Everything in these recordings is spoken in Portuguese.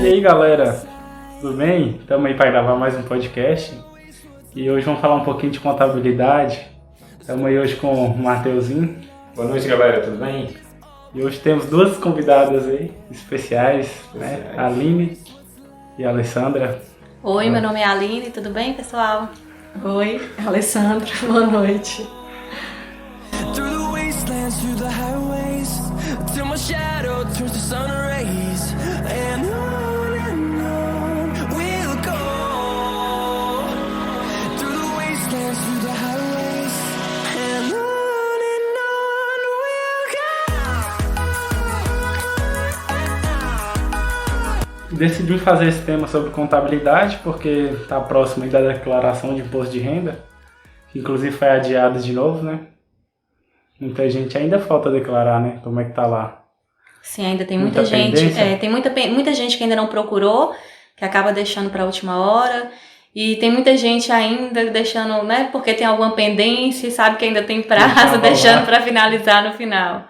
E aí galera, tudo bem? Estamos aí para gravar mais um podcast e hoje vamos falar um pouquinho de contabilidade. Estamos aí hoje com o Mateuzinho. Boa noite galera, tudo bem? E hoje temos duas convidadas aí especiais, né? A Aline e a Alessandra. Oi, meu nome é Aline, tudo bem pessoal? Oi, Alessandra, boa noite. Decidimos fazer esse tema sobre contabilidade porque está próximo aí da declaração de imposto de renda, que inclusive foi adiada de novo, né? Muita gente ainda falta declarar, né? Como é que tá lá? Sim, ainda tem muita gente, tem muita gente que ainda não procurou, que acaba deixando para a última hora, e tem muita gente ainda deixando, né? Porque tem alguma pendência e sabe que ainda tem prazo, deixando para finalizar no final.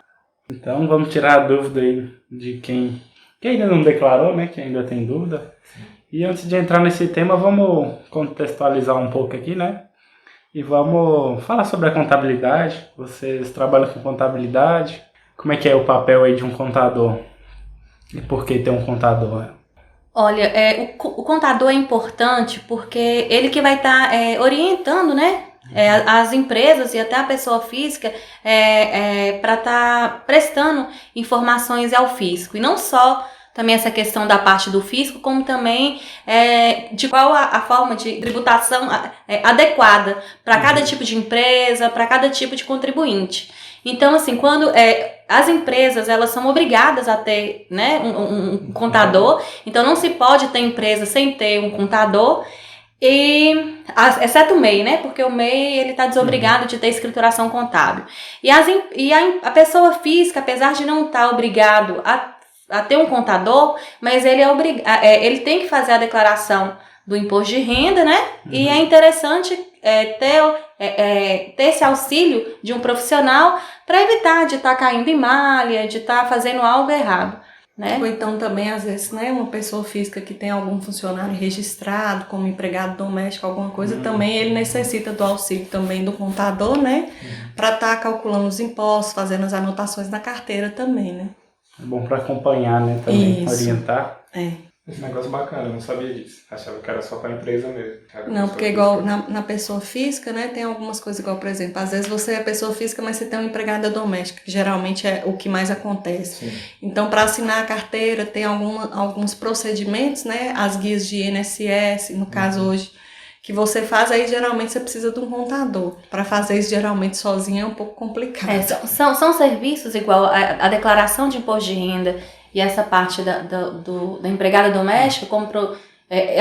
Então vamos tirar a dúvida aí de quem ainda não declarou, né? Que ainda tem dúvida. E antes de entrar nesse tema, vamos contextualizar um pouco aqui, né? E vamos falar sobre a contabilidade. Vocês trabalham com contabilidade. Como é que é o papel aí de um contador? E por que ter um contador? Olha, o contador é importante porque ele que vai estar orientando, né? As empresas e até a pessoa física para estar prestando informações ao fisco. E não só também essa questão da parte do fisco, como também de qual a forma de tributação adequada para cada tipo de empresa, para cada tipo de contribuinte. Então, assim, quando as empresas elas são obrigadas a ter, né, um contador, então não se pode ter empresa sem ter um contador. Exceto o MEI, né? Porque o MEI ele está desobrigado de ter escrituração contábil. E a pessoa física, apesar de não estar obrigado a ter um contador, mas ele tem que fazer a declaração do imposto de renda, né? E é interessante ter esse auxílio de um profissional para evitar de estar caindo em malha, de estar fazendo algo errado. Né? Ou então também, às vezes, né, uma pessoa física que tem algum funcionário registrado como empregado doméstico, alguma coisa, também ele necessita do auxílio também do contador, né? Para estar calculando os impostos, fazendo as anotações na carteira também, né? É bom para acompanhar, né? Também Isso. Orientar. Esse negócio bacana, eu não sabia disso. Achava que era só para a empresa mesmo. Não, porque igual na pessoa física, né, tem algumas coisas igual, por exemplo, às vezes você é pessoa física, mas você tem uma empregada doméstica, que geralmente é o que mais acontece. Sim. Então, para assinar a carteira, tem alguns procedimentos, né, as guias de INSS, no caso hoje, que você faz, aí geralmente você precisa de um contador. Para fazer isso geralmente sozinho é um pouco complicado. São serviços igual a declaração de imposto de renda e essa parte da empregada doméstica,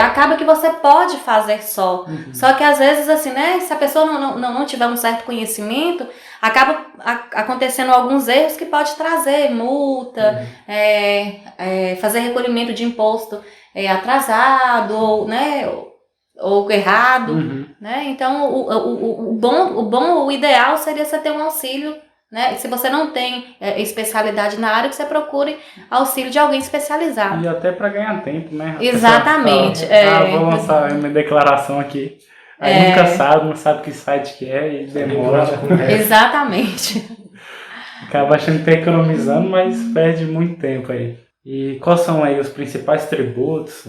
acaba que você pode fazer só. Só que às vezes, assim, né, se a pessoa não tiver um certo conhecimento, acaba acontecendo alguns erros que pode trazer multa, fazer recolhimento de imposto atrasado, ou, né, ou errado, né? Então o ideal seria você ter um auxílio, né? Se você não tem especialidade na área, que você procure auxílio de alguém especializado. E até para ganhar tempo, né? Exatamente. Vou lançar minha declaração aqui. Aí nunca sabe, não sabe que site que é e demora. Exatamente. Acaba achando que está economizando, mas perde muito tempo aí. E quais são aí os principais tributos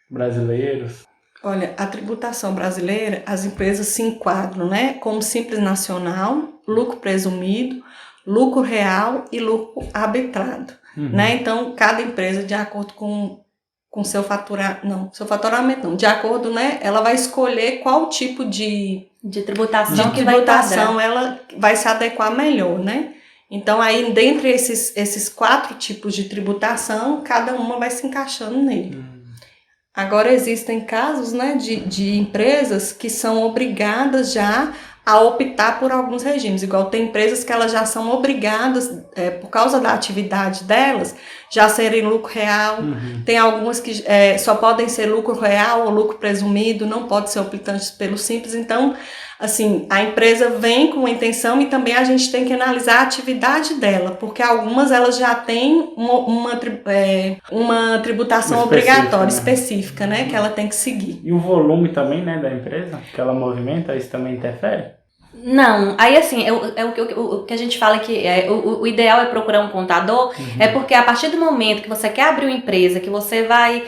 brasileiros? Olha, a tributação brasileira, as empresas se enquadram, né, como Simples Nacional, lucro presumido, lucro real e lucro arbitrado, né? Então, cada empresa, de acordo com seu faturamento, de acordo, né, ela vai escolher qual tipo de tributação ela vai se adequar melhor, né? Então, aí, dentre esses 4 tipos de tributação, cada uma vai se encaixando nele. Agora, existem casos, né, de empresas que são obrigadas já a optar por alguns regimes. Igual tem empresas que elas já são obrigadas, por causa da atividade delas, já serem lucro real. Tem algumas que só podem ser lucro real ou lucro presumido, não pode ser optante pelo Simples. Então, assim, a empresa vem com uma intenção e também a gente tem que analisar a atividade dela, porque algumas elas já têm uma tributação obrigatória, específica, né, que ela tem que seguir. E o volume também, né, da empresa, que ela movimenta, isso também interfere? Não, aí assim, o que a gente fala que o ideal é procurar um contador, é porque a partir do momento que você quer abrir uma empresa, que você vai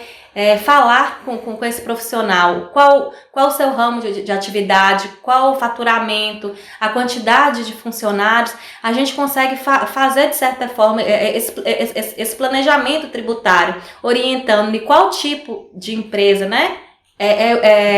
falar com esse profissional, qual o seu ramo de atividade, qual o faturamento, a quantidade de funcionários, a gente consegue fazer de certa forma esse planejamento tributário, orientando de qual tipo de empresa, né?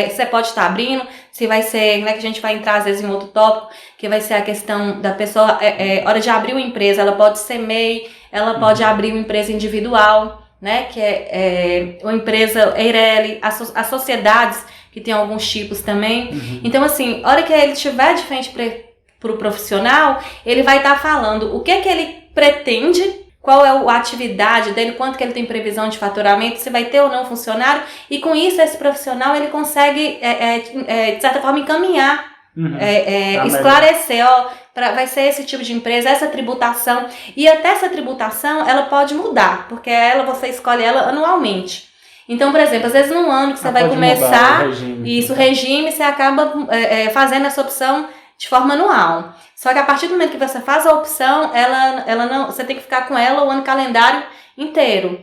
Você pode estar abrindo, se vai ser, né, que a gente vai entrar às vezes em outro tópico, que vai ser a questão da pessoa, hora de abrir uma empresa, ela pode ser MEI, ela pode abrir uma empresa individual, né, que é uma empresa EIRELI, as sociedades, que tem alguns tipos também. Então, assim, hora que ele estiver de frente para o profissional, ele vai estar falando o que ele pretende, qual é a atividade dele, quanto que ele tem previsão de faturamento, se vai ter ou não funcionário, e com isso esse profissional ele consegue, de certa forma, encaminhar, esclarecer, vai ser esse tipo de empresa, essa tributação, e até essa tributação ela pode mudar, porque você escolhe ela anualmente. Então, por exemplo, às vezes num ano que você vai começar, o regime, você acaba fazendo essa opção de forma anual. Só que a partir do momento que você faz a opção, ela não, você tem que ficar com ela o ano calendário inteiro,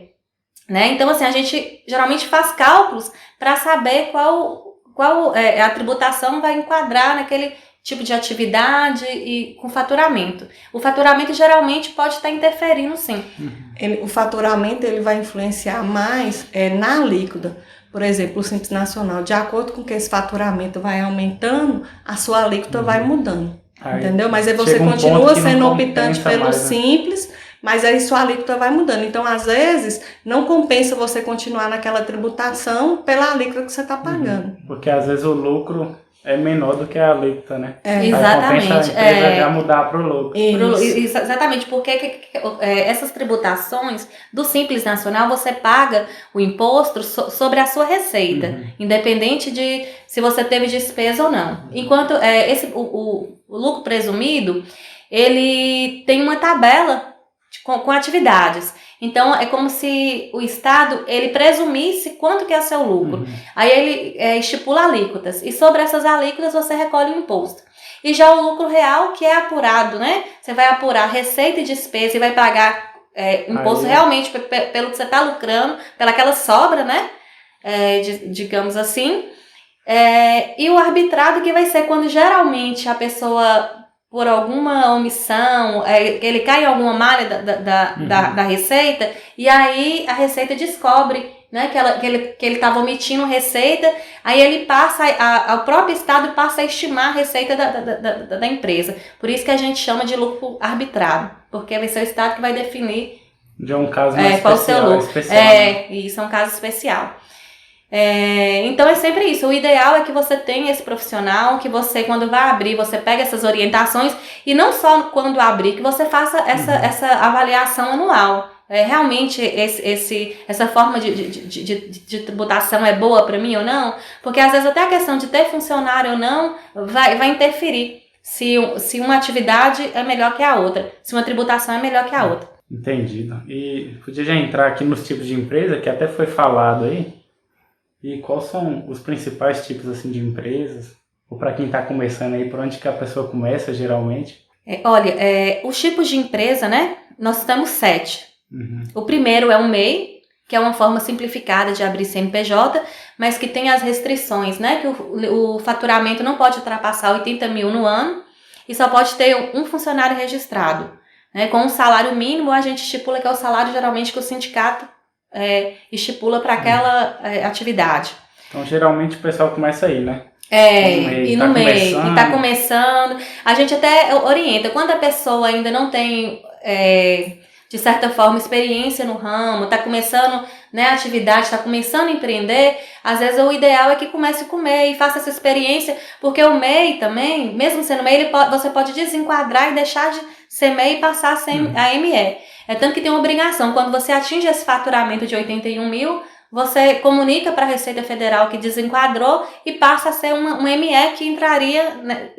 né? Então, assim, a gente geralmente faz cálculos para saber qual a tributação vai enquadrar naquele tipo de atividade e com faturamento. O faturamento geralmente pode estar interferindo, sim. O faturamento ele vai influenciar mais na alíquota. Por exemplo, o Simples Nacional, de acordo com que esse faturamento vai aumentando, a sua alíquota vai mudando. Entendeu? Mas aí você continua sendo optante pelo Simples, mas aí sua alíquota vai mudando. Então, às vezes, não compensa você continuar naquela tributação pela alíquota que você está pagando. Porque às vezes o lucro é menor do que a alíquota, né? Exatamente. Compensa a empresa já mudar para o lucro. Exatamente, porque essas tributações do Simples Nacional, você paga o imposto sobre a sua receita, independente de se você teve despesa ou não. Enquanto o lucro presumido, ele tem uma tabela com atividades. Então, é como se o Estado, ele presumisse quanto que é seu lucro. Aí ele estipula alíquotas. E sobre essas alíquotas, você recolhe o imposto. E já o lucro real, que é apurado, né? Você vai apurar receita e despesa e vai pagar imposto realmente pelo que você está lucrando, pelaquela sobra, né? Digamos assim. E o arbitrado, que vai ser quando geralmente a pessoa, por alguma omissão, ele cai em alguma malha da receita, e aí a receita descobre, né, que ele estava omitindo receita, aí ele passa, o próprio Estado passa a estimar a receita da empresa. Por isso que a gente chama de lucro arbitrado, porque vai ser o Estado que vai definir de um caso mais qual o seu lucro. Especial, né? Isso é um caso especial. Então é sempre isso, o ideal é que você tenha esse profissional, que você, quando vai abrir, você pega essas orientações, e não só quando abrir, que você faça essa avaliação anual. Realmente essa forma de tributação é boa para mim ou não? Porque às vezes até a questão de ter funcionário ou não vai interferir se uma atividade é melhor que a outra, se uma tributação é melhor que a outra. Entendido. E podia já entrar aqui nos tipos de empresa, que até foi falado aí. E quais são os principais tipos assim de empresas? Ou para quem está começando aí, por onde que a pessoa começa geralmente? Olha, os tipos de empresa, né? Nós temos 7. O primeiro é o MEI, que é uma forma simplificada de abrir CNPJ, mas que tem as restrições, né? Que o faturamento não pode ultrapassar 80 mil no ano e só pode ter um funcionário registrado. Né? Com um salário mínimo, a gente estipula que é o salário geralmente que o sindicato estipula para aquela atividade. Então, geralmente o pessoal começa aí, né? E no MEI, e tá começando. A gente até orienta, quando a pessoa ainda não tem, de certa forma, experiência no ramo, tá começando, né, a atividade, tá começando a empreender, às vezes o ideal é que comece com o MEI e faça essa experiência, porque o MEI também, mesmo sendo MEI, você pode desenquadrar e deixar de ser MEI e passar a ser a ME. É tanto que tem uma obrigação. Quando você atinge esse faturamento de 81 mil, você comunica para a Receita Federal que desenquadrou e passa a ser uma ME que entraria, né,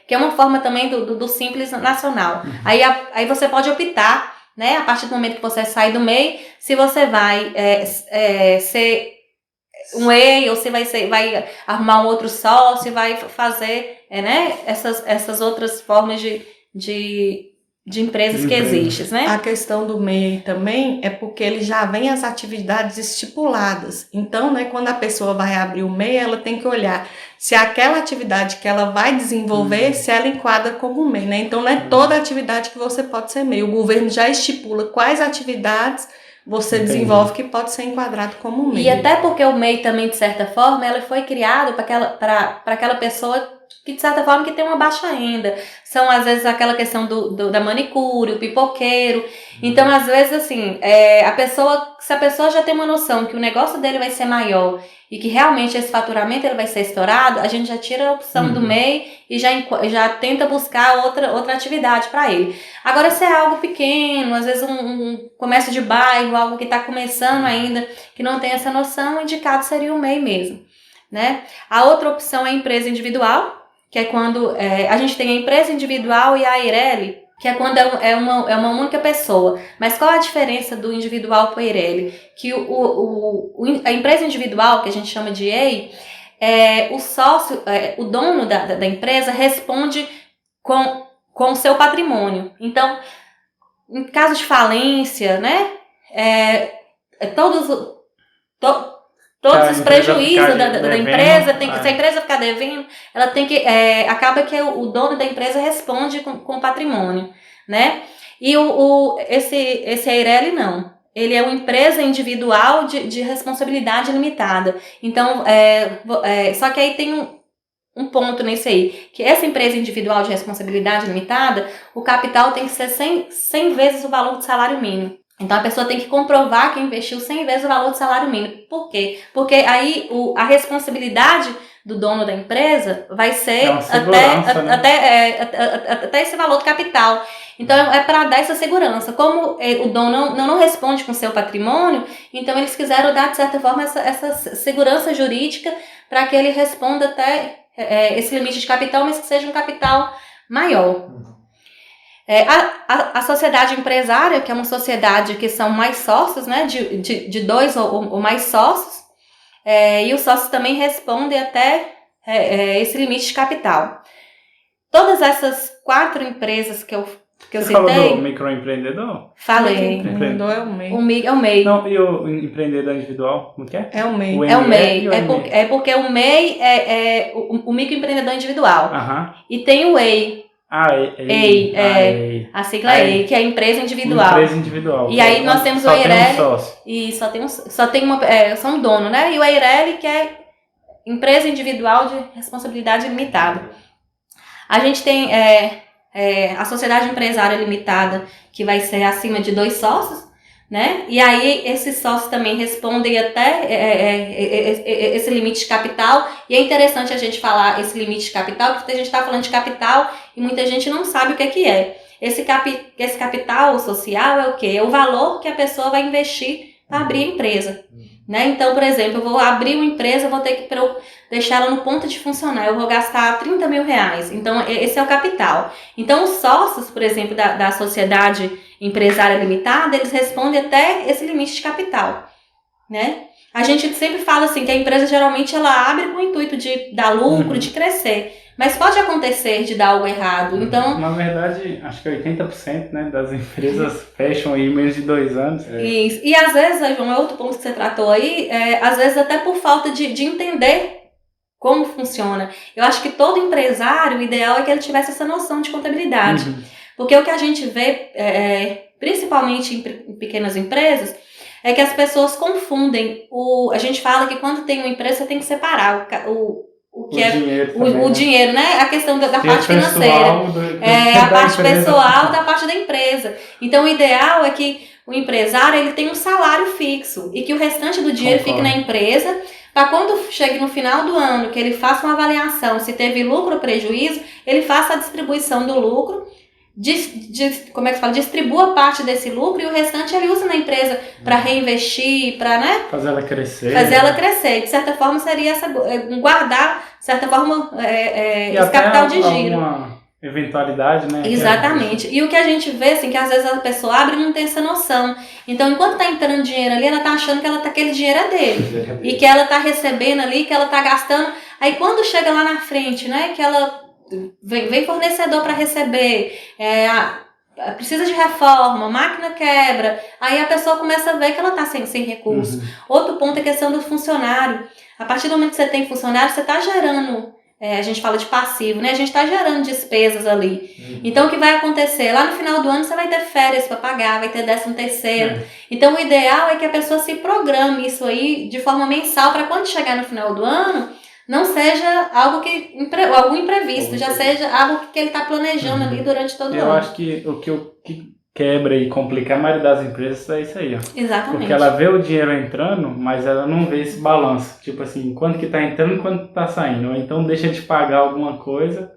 que é uma forma também do Simples Nacional. Aí você pode optar, né, a partir do momento que você sai do MEI, se você vai ser um EI, ou se vai arrumar um outro sócio, vai fazer né, essas outras formas de empresas que existem, né? A questão do MEI também é porque ele já vem as atividades estipuladas. Então, né, quando a pessoa vai abrir o MEI, ela tem que olhar se aquela atividade que ela vai desenvolver, se ela enquadra como MEI, né? Então, não é toda atividade que você pode ser MEI. O governo já estipula quais atividades você desenvolve que pode ser enquadrado como MEI. E até porque o MEI também, de certa forma, ela foi criado para aquela pessoa que, de certa forma, que tem uma baixa renda. São, às vezes, aquela questão da manicure, o pipoqueiro. Então, às vezes, assim, se a pessoa já tem uma noção que o negócio dele vai ser maior e que realmente esse faturamento ele vai ser estourado, a gente já tira a opção do MEI e já tenta buscar outra atividade para ele. Agora, se é algo pequeno, às vezes um comércio de bairro, algo que está começando ainda, que não tem essa noção, o indicado seria o MEI mesmo, né? A outra opção é a empresa individual, que é quando a gente tem a empresa individual e a EIRELI, que é quando é uma única pessoa. Mas qual a diferença do individual para o EIRELI? Que a empresa individual, que a gente chama de EI, o sócio, o dono da empresa responde com o seu patrimônio. Então, em caso de falência, né, todos os prejuízos da empresa, se a empresa ficar devendo, ela tem que, acaba que o dono da empresa responde com o patrimônio, né? E esse EIRELI não. Ele é uma empresa individual de responsabilidade limitada. Então, só que aí tem um ponto nesse aí, que essa empresa individual de responsabilidade limitada, o capital tem que ser 100 vezes o valor do salário mínimo. Então, a pessoa tem que comprovar que investiu 100 vezes o valor do salário mínimo. Por quê? Porque aí a responsabilidade do dono da empresa vai ser até esse valor do capital. Então, é para dar essa segurança. Como o dono não responde com o seu patrimônio, então eles quiseram dar, de certa forma, essa segurança jurídica para que ele responda até esse limite de capital, mas que seja um capital maior. A sociedade empresária, que é uma sociedade que são mais sócios, né, de 2 ou mais sócios, e os sócios também respondem até esse limite de capital. Todas essas 4 empresas que eu Você citei... falou do microempreendedor? Falei. O empreendedor é o MEI. É o MEI. Não, e o empreendedor individual, como que é? É o MEI. É o MEI. MEI. Porque o MEI é o microempreendedor individual. E tem o EI. EI. A sigla é EI, que é a empresa individual. Empresa individual. E aí nós temos o EIRELI. EIRELI. E só tem só um dono, né? E o EIRELI, que é empresa individual de responsabilidade limitada. A gente tem a sociedade empresária limitada, que vai ser acima de 2 sócios, né? E aí esses sócios também respondem até esse limite de capital. E é interessante a gente falar esse limite de capital, porque a gente está falando de capital e muita gente não sabe o que é. Esse capital social é o quê? É o valor que a pessoa vai investir para abrir a empresa, né? Então, por exemplo, eu vou abrir uma empresa, vou ter que deixar ela no ponto de funcionar, eu vou gastar 30 mil reais. Então, esse é o capital. Então, os sócios, por exemplo, da sociedade empresária limitada, eles respondem até esse limite de capital, né? A gente sempre fala assim que a empresa geralmente ela abre com o intuito de dar lucro, de crescer. Mas pode acontecer de dar algo errado. Então, na verdade, acho que 80%, né, das empresas fecham aí em menos de 2 anos. Isso. E às vezes, João, é outro ponto que você tratou aí, às vezes até por falta de entender como funciona. Eu acho que todo empresário, o ideal é que ele tivesse essa noção de contabilidade. Porque o que a gente vê, principalmente em pequenas empresas, é que as pessoas confundem. A gente fala que quando tem uma empresa, você tem que separar o dinheiro, né? A questão da parte financeira. A parte pessoal da parte da empresa. Então, o ideal é que o empresário ele tenha um salário fixo e que o restante do dinheiro fique na empresa, para quando chegue no final do ano, que ele faça uma avaliação se teve lucro ou prejuízo, ele faça a distribuição do lucro como é que se fala? Distribua parte desse lucro e o restante ele usa na empresa para reinvestir, para, né? Fazer ela crescer. Fazer ela crescer. De certa forma, seria guardar, de certa forma, esse capital de giro. Uma eventualidade, né? Exatamente. E o que a gente vê, assim, que às vezes a pessoa abre e não tem essa noção. Então, enquanto tá entrando dinheiro ali, ela tá achando que aquele dinheiro é dele. E que ela tá recebendo ali, que ela tá gastando. Aí, quando chega lá na frente, né, que ela vem fornecedor para receber, precisa de reforma, máquina quebra, aí a pessoa começa a ver que ela tá sem recurso. Outro ponto é a questão do funcionário. A partir do momento que você tem funcionário, você tá gerando... a gente fala de passivo, né? A gente está gerando despesas ali. Então, o que vai acontecer? Lá no final do ano, você vai ter férias para pagar, vai ter 13º. Então, o ideal é que a pessoa se programe isso aí de forma mensal para quando chegar no final do ano, não seja algo imprevisto, já seja algo que ele está planejando ali durante todo o ano. Eu acho que o que quebra e complica a maioria das empresas é isso aí, ó. Exatamente. Porque ela vê o dinheiro entrando, mas ela não vê esse balanço. Tipo assim, quanto que tá entrando e quanto tá saindo. Ou então deixa de pagar alguma coisa,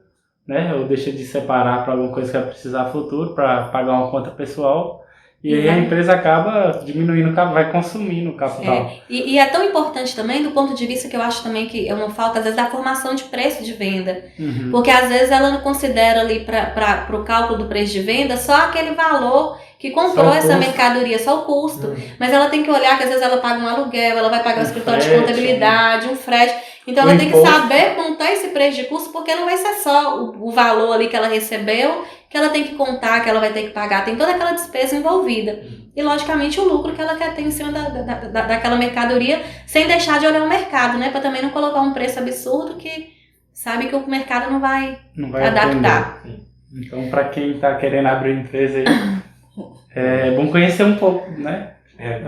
né? Ou deixa de separar para alguma coisa que vai precisar no futuro, para pagar uma conta pessoal. E aí a empresa acaba diminuindo, vai consumindo o capital. E é tão importante também do ponto de vista que eu acho também que é uma falta, às vezes, da formação de preço de venda. Porque às vezes ela não considera ali para o cálculo do preço de venda só aquele valor que comprou essa mercadoria, só o custo. Mas ela tem que olhar que às vezes ela paga um aluguel, ela vai pagar o escritório de contabilidade, um frete. Então ela tem que saber montar esse preço de custo, porque não vai ser só o valor ali que ela recebeu, que ela tem que contar, que ela vai ter que pagar. Tem toda aquela despesa envolvida. E, logicamente, o lucro que ela quer ter em cima daquela mercadoria, sem deixar de olhar o mercado, né? Para também não colocar um preço absurdo que sabe que o mercado não vai adaptar. Atender. Então, para quem está querendo abrir empresa aí, é bom conhecer um pouco, né?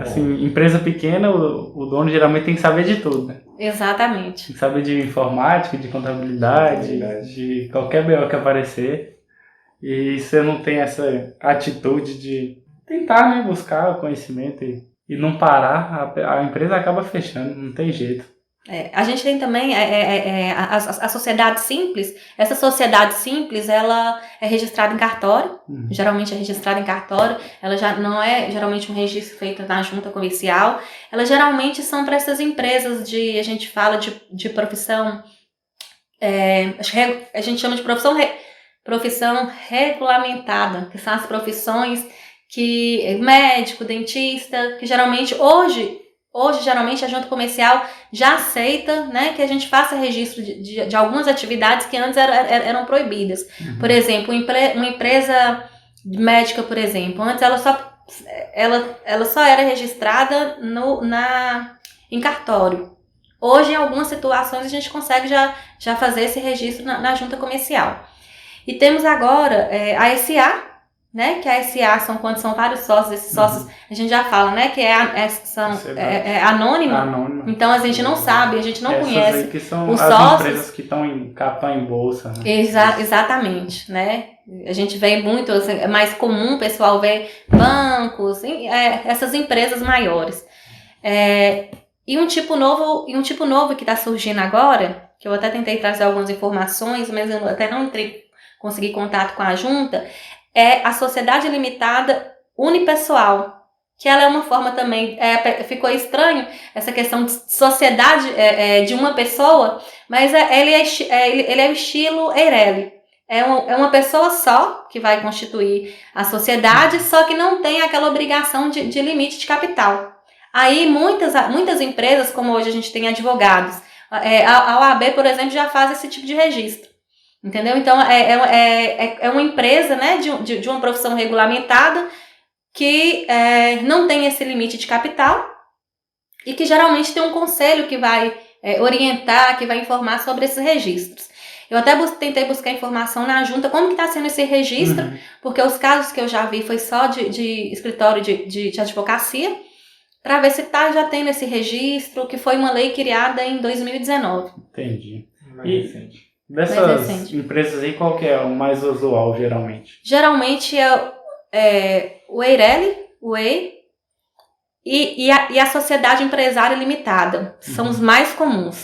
Assim, empresa pequena, o dono geralmente tem que saber de tudo, né? Exatamente. Tem que saber de informática, de contabilidade, de qualquer BO que aparecer. E você não tem essa atitude de tentar, né, buscar o conhecimento e não parar, a empresa acaba fechando, não tem jeito. A gente tem também a sociedade simples. Essa sociedade simples, ela é registrada em cartório, geralmente é registrada em cartório, ela já não é geralmente um registro feito na junta comercial, elas geralmente são para essas empresas a gente fala de profissão, a gente chama de profissão regulamentada, que são as profissões que médico, dentista, que geralmente hoje geralmente a junta comercial já aceita, né, que a gente faça registro de algumas atividades que antes eram proibidas. Por exemplo, uma empresa médica, por exemplo, antes ela só era registrada em cartório. Hoje, em algumas situações, a gente consegue já fazer esse registro na junta comercial. E temos agora a SA, né? Que a SA são quando são vários sócios, esses sócios, a gente já fala, né? Que é anônima. Então a gente não sabe, a gente não conhece aí que são os as sócios. Empresas que estão em capital em bolsa. Né? Exatamente, né? A gente vê muito, assim, é mais comum o pessoal ver bancos, essas empresas maiores. E um tipo novo que está surgindo agora, que eu até tentei trazer algumas informações, mas eu até não consegui contato com a junta, é a sociedade limitada unipessoal, que ela é uma forma também, ficou estranho essa questão de sociedade de uma pessoa, mas ele é o estilo Eireli. É uma pessoa só que vai constituir a sociedade, só que não tem aquela obrigação de limite de capital. Aí muitas empresas, como hoje a gente tem advogados, a OAB, por exemplo, já faz esse tipo de registro. Entendeu? Então, é uma empresa, né, de uma profissão regulamentada que não tem esse limite de capital e que geralmente tem um conselho que vai orientar, que vai informar sobre esses registros. Eu até tentei buscar informação na junta, como que está sendo esse registro, porque os casos que eu já vi foi só de escritório de advocacia, para ver se já tendo esse registro, que foi uma lei criada em 2019. Entendi. E dessas empresas aí, qual que é o mais usual, geralmente? Geralmente é o Eireli, o EI, e a Sociedade Empresária Limitada. São os mais comuns.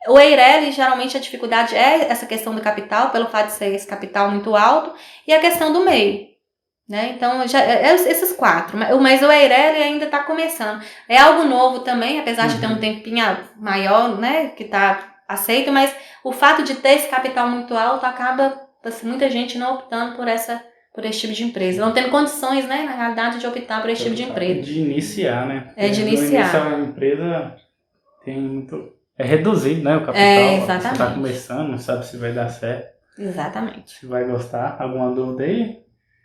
O EIRELI, geralmente a dificuldade é essa questão do capital, pelo fato de ser esse capital muito alto, e a questão do MEI. Né? Então, esses 4. Mas o EIRELI ainda está começando. É algo novo também, apesar de ter um tempinho maior, né, que está aceito, mas o fato de ter esse capital muito alto acaba, assim, muita gente não optando por esse tipo de empresa. Não tendo condições, né, na realidade, de optar por esse tipo de empresa. De iniciar, né? De iniciar. No início, a empresa tem muito... É reduzido, né, o capital. Exatamente. Você está começando, não sabe se vai dar certo. Exatamente. Se vai gostar. Alguma dúvida aí,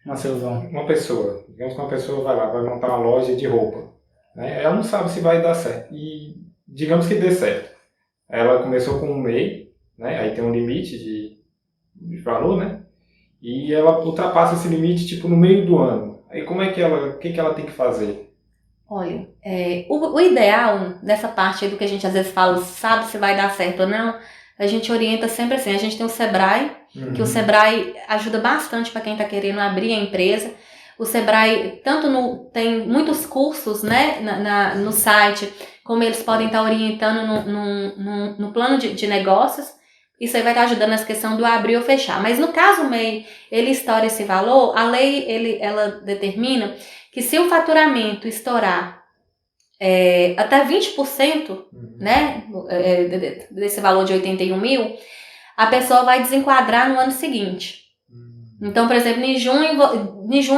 Matheusão? Uma pessoa, digamos que uma pessoa vai lá, vai montar uma loja de roupa, né? Ela não sabe se vai dar certo. E digamos que dê certo. Ela começou com um MEI, né? Aí tem um limite de valor, né? E ela ultrapassa esse limite tipo no meio do ano. Aí como é que o que ela tem que fazer? Olha, o ideal nessa parte aí do que a gente às vezes fala, sabe se vai dar certo ou não, a gente orienta sempre assim. A gente tem o Sebrae, que o Sebrae ajuda bastante para quem está querendo abrir a empresa. O Sebrae tem muitos cursos, né, no site, como eles podem estar orientando no plano de negócios. Isso aí vai estar ajudando nessa questão do abrir ou fechar. Mas no caso o MEI, ele estoura esse valor, a lei ela determina que se o faturamento estourar até 20%, né, desse valor de 81 mil, a pessoa vai desenquadrar no ano seguinte. Então, por exemplo, em junho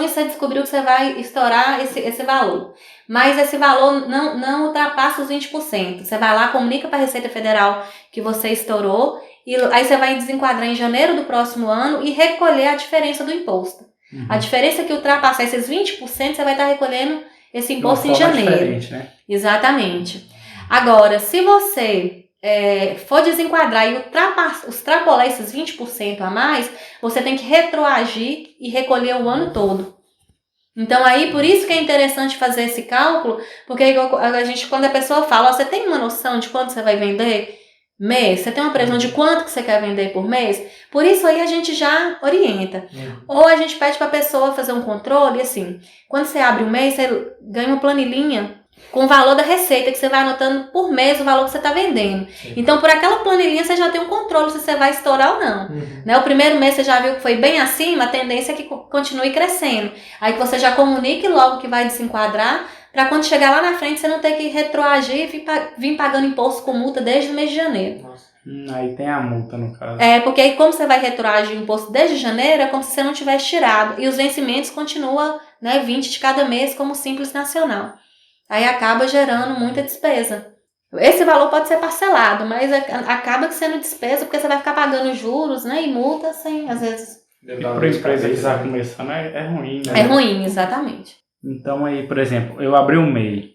você descobriu que você vai estourar esse valor. Mas esse valor não ultrapassa os 20%. Você vai lá, comunica para a Receita Federal que você estourou, e aí você vai desenquadrar em janeiro do próximo ano e recolher a diferença do imposto. A diferença que ultrapassar esses 20%, você vai estar recolhendo esse imposto em janeiro. Né? Exatamente. Agora, se você for desenquadrar e extrapolar esses 20% a mais, você tem que retroagir e recolher o ano todo. Então, aí, por isso que é interessante fazer esse cálculo, porque quando a pessoa fala, você tem uma noção de quanto você vai vender mês? Você tem uma previsão de quanto que você quer vender por mês? Por isso aí a gente já orienta. Ou a gente pede para a pessoa fazer um controle, assim, quando você abre o mês, você ganha uma planilhinha com o valor da receita, que você vai anotando por mês o valor que você está vendendo. Então, por aquela planilhinha, você já tem um controle se você vai estourar ou não. Né? O primeiro mês você já viu que foi bem acima, a tendência é que continue crescendo. Aí que você já comunique logo que vai desenquadrar, para quando chegar lá na frente você não ter que retroagir e vir pagando imposto com multa desde o mês de janeiro. Aí tem a multa, no caso. Porque aí como você vai retroagir o imposto desde janeiro, é como se você não tivesse tirado. E os vencimentos continuam, né, 20 de cada mês como Simples Nacional. Aí acaba gerando muita despesa. Esse valor pode ser parcelado, mas acaba sendo despesa porque você vai ficar pagando juros, né, e multas sem, às vezes... E para a empresa que está começando é ruim, né? É ruim, exatamente. Então aí, por exemplo, eu abri um MEI.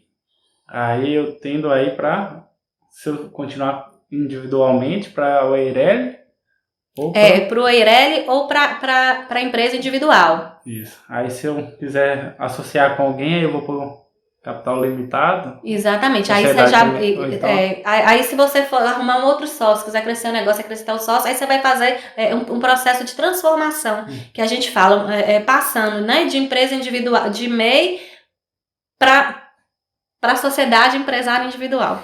Aí eu tendo aí para, se eu continuar individualmente, para o EIRELI ou para o EIRELI ou para a empresa individual. Isso. Aí se eu quiser associar com alguém, aí eu vou por capital limitado. Exatamente. Aí você já, aí se você for arrumar um outro sócio, quiser crescer o negócio, acrescentar o sócio, aí você vai fazer um processo de transformação, que a gente fala, passando, né, de empresa individual, de MEI para sociedade empresária individual.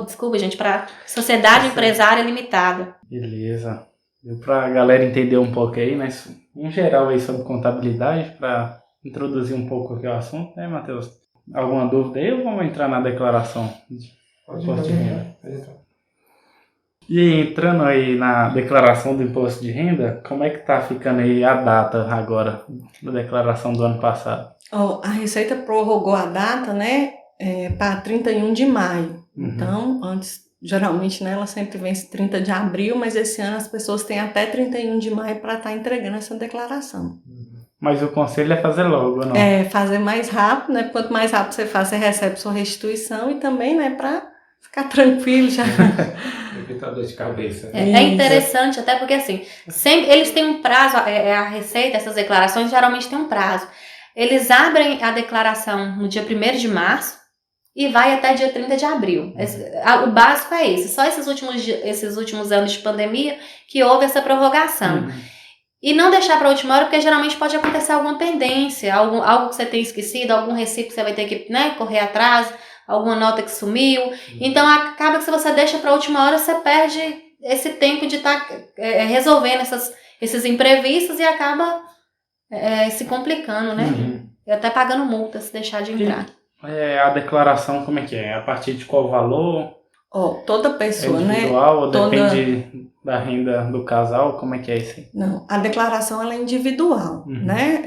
Desculpa, gente, para sociedade empresária limitada. Beleza. Deu para a galera entender um pouco aí, mas em geral aí sobre contabilidade, para introduzir um pouco aqui o assunto, né, Matheus? Alguma dúvida aí ou vamos entrar na declaração de imposto de renda? E entrando aí na declaração do imposto de renda, como é que tá ficando aí a data agora da declaração do ano passado? A Receita prorrogou a data, né, para 31 de maio. Então, antes, geralmente, né, ela sempre vence 30 de abril, mas esse ano as pessoas têm até 31 de maio para estar entregando essa declaração. Mas o conselho é fazer logo, não? Fazer mais rápido, né? Quanto mais rápido você faz, você recebe sua restituição e também, né, para ficar tranquilo já. Evitar dor de cabeça. É interessante, até porque assim, sempre eles têm um prazo, a Receita, essas declarações geralmente têm um prazo. Eles abrem a declaração no dia 1º de março e vai até dia 30 de abril. O básico é esse. Só esses últimos anos de pandemia que houve essa prorrogação. E não deixar para a última hora, porque geralmente pode acontecer alguma pendência, algo que você tenha esquecido, algum recibo que você vai ter que, né, correr atrás, alguma nota que sumiu. Então acaba que se você deixa para a última hora, você perde esse tempo de estar resolvendo esses imprevistos e acaba se complicando, né? E até pagando multa se deixar de entrar. A declaração, como é que é? A partir de qual valor? Toda pessoa, é individual, ou depende da renda do casal? Como é que é isso aí? Não, a declaração ela é individual, né?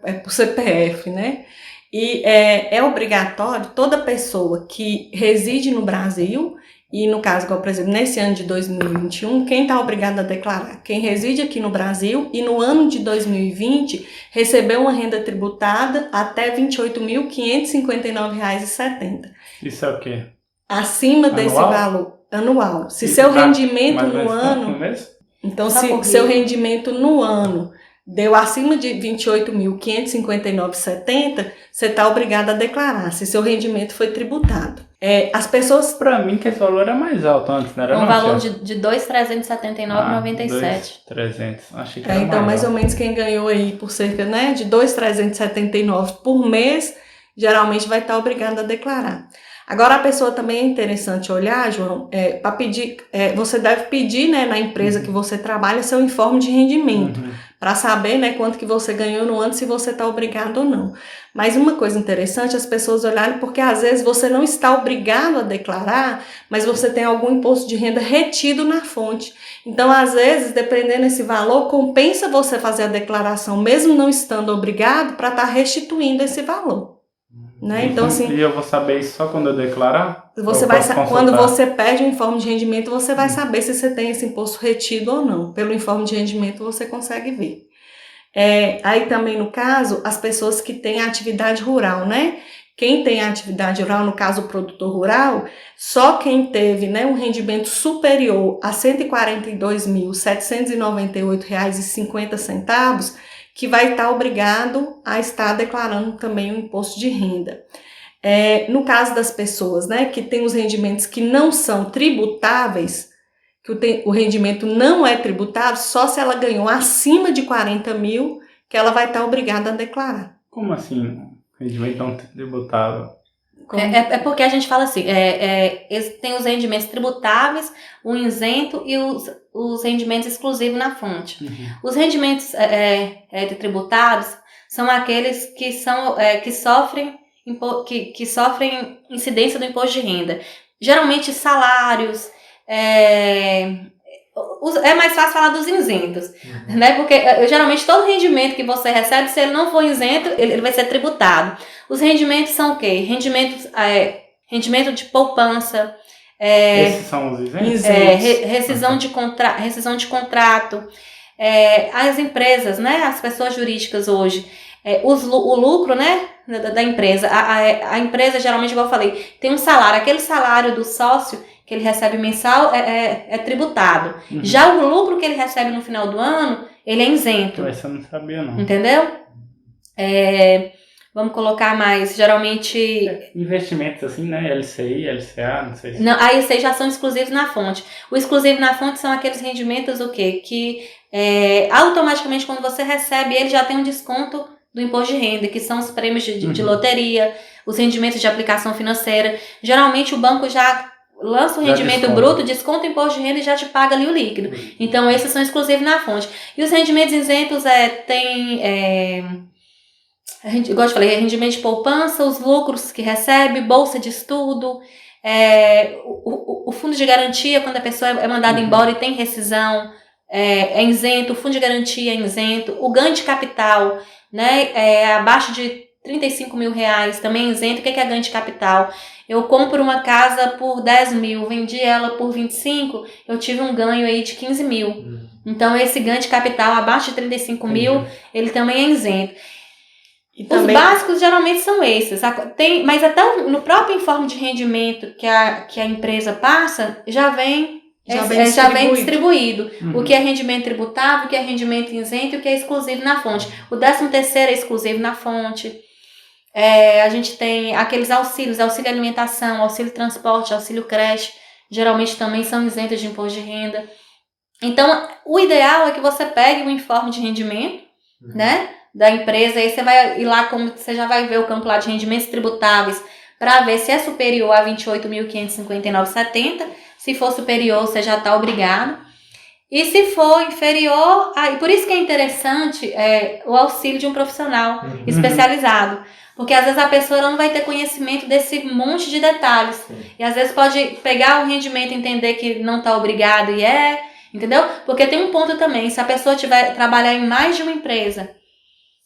É por CPF, né? E é obrigatório toda pessoa que reside no Brasil, e no caso, igual, por exemplo, nesse ano de 2021, quem está obrigado a declarar? Quem reside aqui no Brasil e no ano de 2020 recebeu uma renda tributada até R$ 28.559,70. Isso é o quê? Acima desse valor anual. Se seu rendimento no ano... Então, se seu rendimento no ano deu acima de R$ 28.559,70, você está obrigado a declarar, se seu rendimento foi tributado. As pessoas... Para mim, que esse valor era mais alto antes, não era? Um valor de R$ 2.379,97. 2.300. Achei que era então, mais ou menos, quem ganhou aí por cerca, né, de R$ 2.379 por mês, geralmente vai estar obrigado a declarar. Agora, a pessoa também é interessante olhar, João, para pedir, você deve pedir, né, na empresa que você trabalha, seu informe de rendimento, para saber, né, quanto que você ganhou no ano, se você está obrigado ou não. Mas uma coisa interessante, as pessoas olharem, porque às vezes você não está obrigado a declarar, mas você tem algum imposto de renda retido na fonte. Então, às vezes, dependendo desse valor, compensa você fazer a declaração, mesmo não estando obrigado, para estar restituindo esse valor. Né? Então, assim, e eu vou saber isso só quando eu declarar? Quando você pede o informe de rendimento, você vai saber se você tem esse imposto retido ou não. Pelo informe de rendimento você consegue ver. Aí também, no caso, as pessoas que têm atividade rural, né? Quem tem atividade rural, no caso o produtor rural, só quem teve, né, um rendimento superior a R$ 142.798,50 que vai estar obrigado a estar declarando também o imposto de renda. No caso das pessoas, né, que têm os rendimentos que não são tributáveis, que o rendimento não é tributável, só se ela ganhou acima de 40 mil, que ela vai estar obrigada a declarar. Como assim, rendimento não tributável? Porque a gente fala assim, tem os rendimentos tributáveis, o isento e os rendimentos exclusivos na fonte. Os rendimentos tributados são aqueles que sofrem incidência do imposto de renda. Geralmente salários, é mais fácil falar dos isentos, né? Porque geralmente todo rendimento que você recebe, se ele não for isento, ele vai ser tributado. Os rendimentos são o quê? Rendimento de poupança. Esses são os isentos? Rescisão de contrato. As empresas, né? As pessoas jurídicas hoje. O lucro, né, da empresa. A empresa, geralmente, igual eu falei, tem um salário. Aquele salário do sócio que ele recebe mensal é tributado. Já o lucro que ele recebe no final do ano, ele é isento. Essa eu não sabia, não. Entendeu? Vamos colocar mais, geralmente... Investimentos assim, né? LCI, LCA, não sei se... Não, aí esses já são exclusivos na fonte. O exclusivo na fonte são aqueles rendimentos, o quê? Que automaticamente, quando você recebe, ele já tem um desconto do imposto de renda, que são os prêmios de loteria, os rendimentos de aplicação financeira. Geralmente o banco já lança o rendimento bruto, desconta o imposto de renda e já te paga ali o líquido. Então, esses são exclusivos na fonte. E os rendimentos isentos igual eu te falei, rendimento de poupança, os lucros que recebe, bolsa de estudo, o fundo de garantia, quando a pessoa é mandada embora e tem rescisão, é isento, o fundo de garantia é isento, o ganho de capital, né, abaixo de R$35 mil também é isento. O que é ganho de capital? Eu compro uma casa por 10 mil, vendi ela por 25, eu tive um ganho aí de 15 mil. Então, esse ganho de capital abaixo de 35 mil, ele também é isento. Os básicos geralmente são esses, mas até no próprio informe de rendimento que a empresa passa, já vem distribuído. O que é rendimento tributável, o que é rendimento isento e o que é exclusivo na fonte. O 13º é exclusivo na fonte. A gente tem aqueles auxílios, auxílio alimentação, auxílio transporte, auxílio creche, geralmente também são isentos de imposto de renda. Então, o ideal é que você pegue o informe de rendimento, né, da empresa, aí você vai ir lá, como você já vai ver o campo lá de rendimentos tributáveis, para ver se é superior a 28.559,70. Se for superior, você já está obrigado. E se for inferior, por isso que é interessante o auxílio de um profissional especializado. Porque às vezes a pessoa ela não vai ter conhecimento desse monte de detalhes. Sim. E às vezes pode pegar o rendimento e entender que não está obrigado e entendeu? Porque tem um ponto também, se a pessoa trabalhar em mais de uma empresa,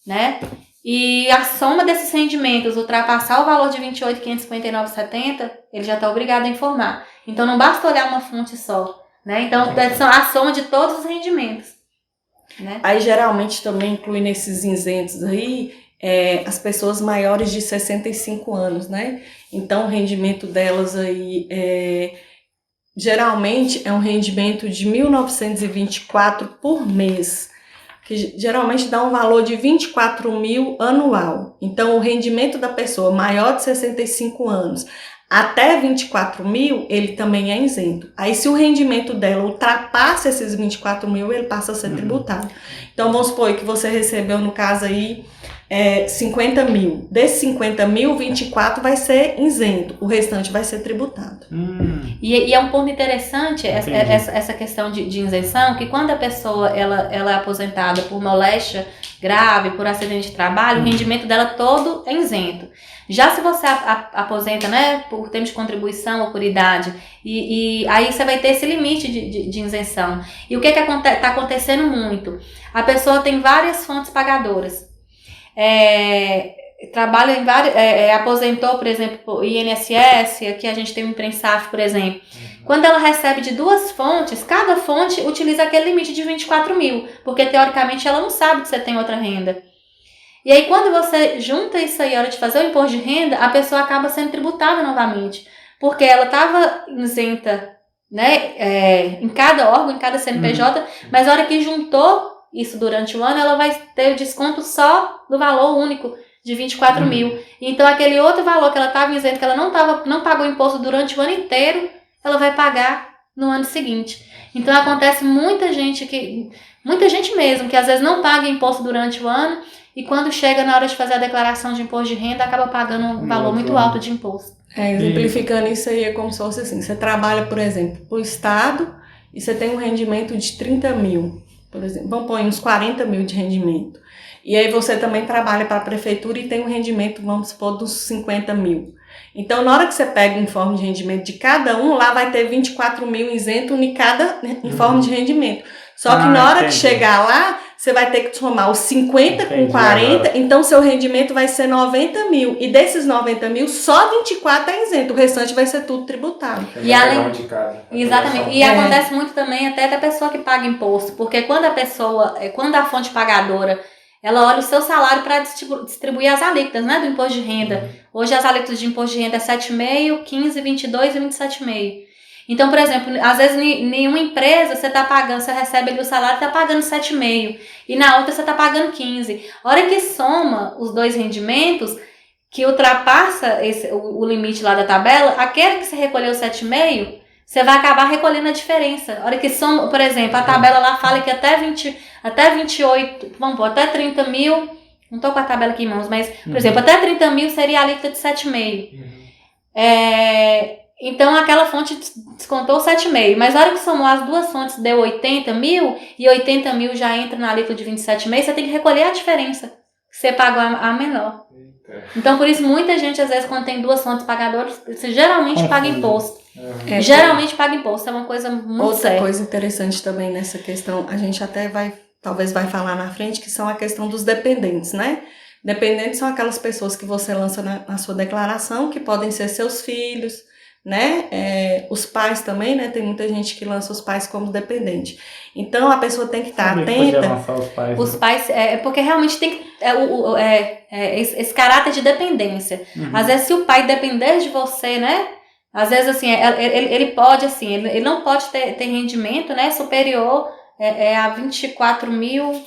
né? E a soma desses rendimentos ultrapassar o valor de 28.559,70, ele já está obrigado a informar. Então não basta olhar uma fonte só, né? Então são a soma de todos os rendimentos, né? Aí geralmente também inclui nesses isentos aí as pessoas maiores de 65 anos, né? Então o rendimento delas aí geralmente é um rendimento de R$ 1.924 por mês, que geralmente dá um valor de 24.000 anual. Então, o rendimento da pessoa maior de 65 anos até 24.000, ele também é isento. Aí, se o rendimento dela ultrapassa esses 24.000, ele passa a ser tributado. Então, vamos supor que você recebeu, no caso aí, 50.000. Desses 50.000, 24 vai ser isento, o restante vai ser tributado. E é um ponto interessante essa questão de isenção, que quando a pessoa ela é aposentada por moléstia grave, por acidente de trabalho, o rendimento dela todo é isento. Já se você aposenta, né, por tempo de contribuição ou por idade, e aí você vai ter esse limite de isenção. E o que está acontecendo muito? A pessoa tem várias fontes pagadoras. Trabalha em vários, aposentou, por exemplo, INSS, aqui a gente tem o Imprensaf, por exemplo. Quando ela recebe de duas fontes, cada fonte utiliza aquele limite de 24.000, porque teoricamente ela não sabe que você tem outra renda. E aí quando você junta isso aí, a hora de fazer o imposto de renda, a pessoa acaba sendo tributada novamente, porque ela estava isenta, né, em cada órgão, em cada CNPJ, mas a hora que juntou isso durante o ano, ela vai ter o desconto só do valor único de 24.000. Então, aquele outro valor que ela estava isenta, que ela não pagou imposto durante o ano inteiro, ela vai pagar no ano seguinte. Então, acontece muita gente mesmo, que às vezes não paga imposto durante o ano, e quando chega na hora de fazer a declaração de imposto de renda, acaba pagando um valor muito alto de imposto. Exemplificando isso aí, é como se fosse assim, você trabalha, por exemplo, para o Estado, e você tem um rendimento de 30.000. Por exemplo, vamos pôr uns 40.000 de rendimento. E aí você também trabalha para a prefeitura e tem um rendimento, vamos supor, dos 50.000. Então, na hora que você pega o informe de rendimento de cada um, lá vai ter 24.000 isento em cada informe de rendimento. Só que na hora de chegar lá, você vai ter que somar os 50 com 40, então seu rendimento vai ser 90.000. E desses 90.000, só 24 é isento, o restante vai ser tudo tributado. E além de casa. Exatamente. E acontece muito também até da pessoa que paga imposto, porque quando a fonte pagadora, ela olha o seu salário para distribuir as alíquotas, né, do imposto de renda. Hoje as alíquotas de imposto de renda é 7,5, 15, 22 e 27,5. Então, por exemplo, às vezes em uma empresa você tá pagando, você recebe ali o salário, tá pagando 7,5, e na outra você tá pagando 15. A hora que soma os dois rendimentos, que ultrapassa o limite lá da tabela, aquele que você recolheu 7,5, você vai acabar recolhendo a diferença. A hora que soma, por exemplo, a tabela lá fala que até 28, vamos pôr, até 30.000, não tô com a tabela aqui em mãos, mas, por exemplo, até 30.000 seria a alíquota de 7,5. Então, aquela fonte descontou 7,5, mas na hora que somou as duas fontes deu 80.000, e 80.000 já entra na alíquota de 27,5, você tem que recolher a diferença, que você pagou a menor. Então, por isso, muita gente, às vezes, quando tem duas fontes pagadoras, você geralmente paga imposto. Geralmente paga imposto, é uma coisa muito séria. Outra coisa interessante também nessa questão, a gente até talvez vai falar na frente, que são a questão dos dependentes, né? Dependentes são aquelas pessoas que você lança na sua declaração, que podem ser seus filhos, né? Os pais também, né? Tem muita gente que lança os pais como dependente. Então, a pessoa tem que estar atenta. Os pais, porque realmente tem que esse caráter de dependência. Às vezes, se o pai depender de você, né? Às vezes, assim, ele pode, assim, ele não pode ter rendimento, né? Superior a 24.000.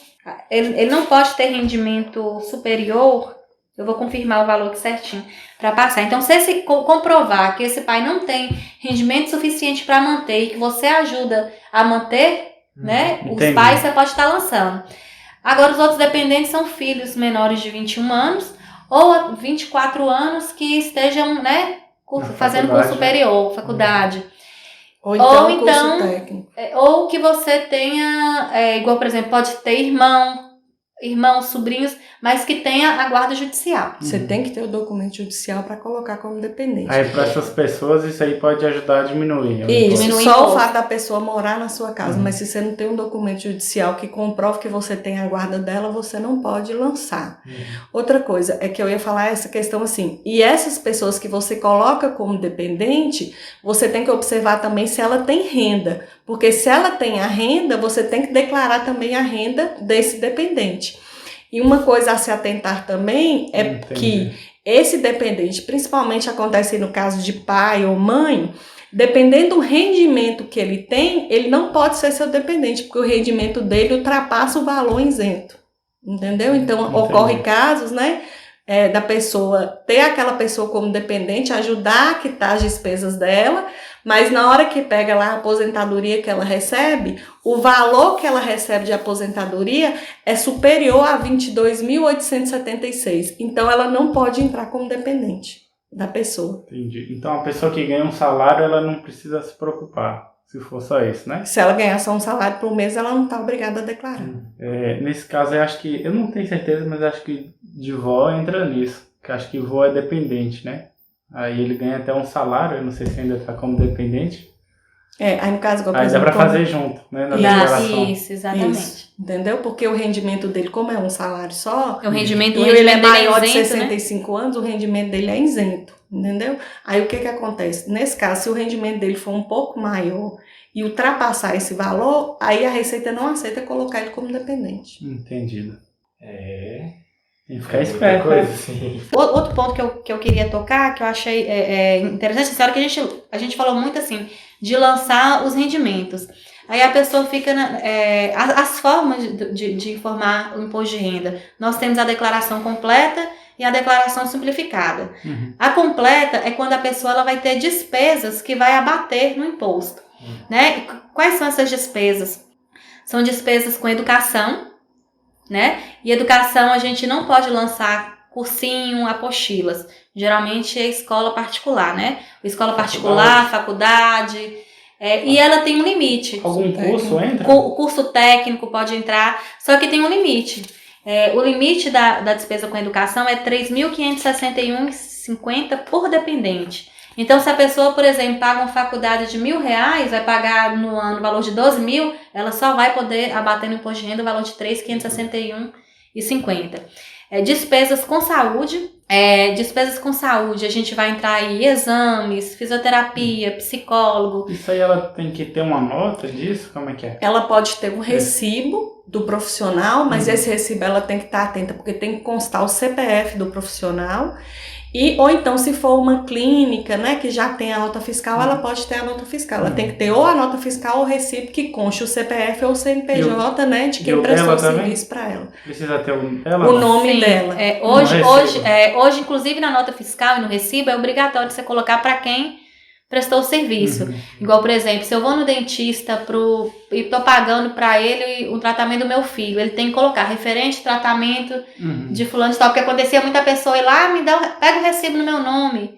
Ele não pode ter rendimento superior. Eu vou confirmar o valor aqui certinho para passar. Então, se comprovar que esse pai não tem rendimento suficiente para manter e que você ajuda a manter, né, os pais, você pode estar lançando. Agora, os outros dependentes são filhos menores de 21 anos ou 24 anos que estejam, né, fazendo curso superior, faculdade. Ou então, então curso técnico. Ou que você tenha, igual, por exemplo, pode ter irmãos, sobrinhos, mas que tenha a guarda judicial. Você tem que ter o documento judicial para colocar como dependente. Aí para essas pessoas isso aí pode ajudar a diminuir. Isso, Diminuir só o imposto. fato da pessoa morar na sua casa, mas se você não tem um documento judicial que comprove que você tem a guarda dela, você não pode lançar. Outra coisa é que eu ia falar essa questão assim, e essas pessoas que você coloca como dependente, você tem que observar também se ela tem renda, porque se ela tem a renda, você tem que declarar também a renda desse dependente. E uma coisa a se atentar também é que esse dependente, principalmente acontece no caso de pai ou mãe, dependendo do rendimento que ele tem, ele não pode ser seu dependente, porque o rendimento dele ultrapassa o valor isento. Entendeu? Então, ocorre casos, né, da pessoa ter aquela pessoa como dependente, ajudar a quitar as despesas dela, mas na hora que pega lá a aposentadoria que ela recebe, o valor que ela recebe de aposentadoria é superior a 22.876. Então, ela não pode entrar como dependente da pessoa. Entendi. Então, a pessoa que ganha um salário, ela não precisa se preocupar, se for só isso, né? Se ela ganhar só um salário por mês, ela não está obrigada a declarar. Nesse caso, eu acho que, eu não tenho certeza, mas acho que de vó entra nisso. Que acho que vó é dependente, né? Aí ele ganha até um salário, eu não sei se ainda está como dependente. Aí no caso... Aí dá para fazer junto, né? Na declaração. Isso, exatamente. Isso, entendeu? Porque o rendimento dele, como é um salário só, O rendimento, e ele é maior de isento, 65 anos, o rendimento dele é isento, entendeu? Aí o que acontece? Nesse caso, se o rendimento dele for um pouco maior e ultrapassar esse valor, aí a Receita não aceita colocar ele como dependente. Entendido. Tem que ficar Muita esperto, coisa, né? sim. Outro ponto que eu queria tocar, que eu achei interessante, essa hora que a gente falou muito assim, de lançar os rendimentos. Aí a pessoa fica... as formas de informar o imposto de renda. Nós temos a declaração completa e a declaração simplificada. A completa é quando a pessoa ela vai ter despesas que vai abater no imposto. Né? E quais são essas despesas? São despesas com educação, né? E educação a gente não pode lançar cursinho, apostilas. Geralmente é escola particular, né? Escola particular, faculdade. E ela tem um limite. Algum curso entra? O curso técnico pode entrar, só que tem um limite. O limite da despesa com educação é R$ 3.561,50 por dependente. Então, se a pessoa, por exemplo, paga uma faculdade de R$1.000, vai pagar no ano o valor de 12.000, ela só vai poder abater no imposto de renda o valor de R$ 3.561,50. Despesas com saúde. Despesas com saúde, a gente vai entrar aí exames, fisioterapia, psicólogo. Isso aí ela tem que ter uma nota disso? Como é que é? Ela pode ter um recibo do profissional, mas esse recibo ela tem que estar atenta, porque tem que constar o CPF do profissional. Ou então, se for uma clínica, né, que já tem a nota fiscal, ela pode ter a nota fiscal. Ela tem que ter ou a nota fiscal ou o recibo que conste o CPF ou o CNPJ, né, de quem prestou o serviço para ela. Precisa ter o nome dela. Hoje, inclusive, na nota fiscal e no recibo, é obrigatório você colocar para quem prestou o serviço. Igual, por exemplo, se eu vou no dentista e estou pagando para ele o tratamento do meu filho, ele tem que colocar referente tratamento de fulano de tal, porque acontecia muita pessoa ir lá, pega o recibo no meu nome.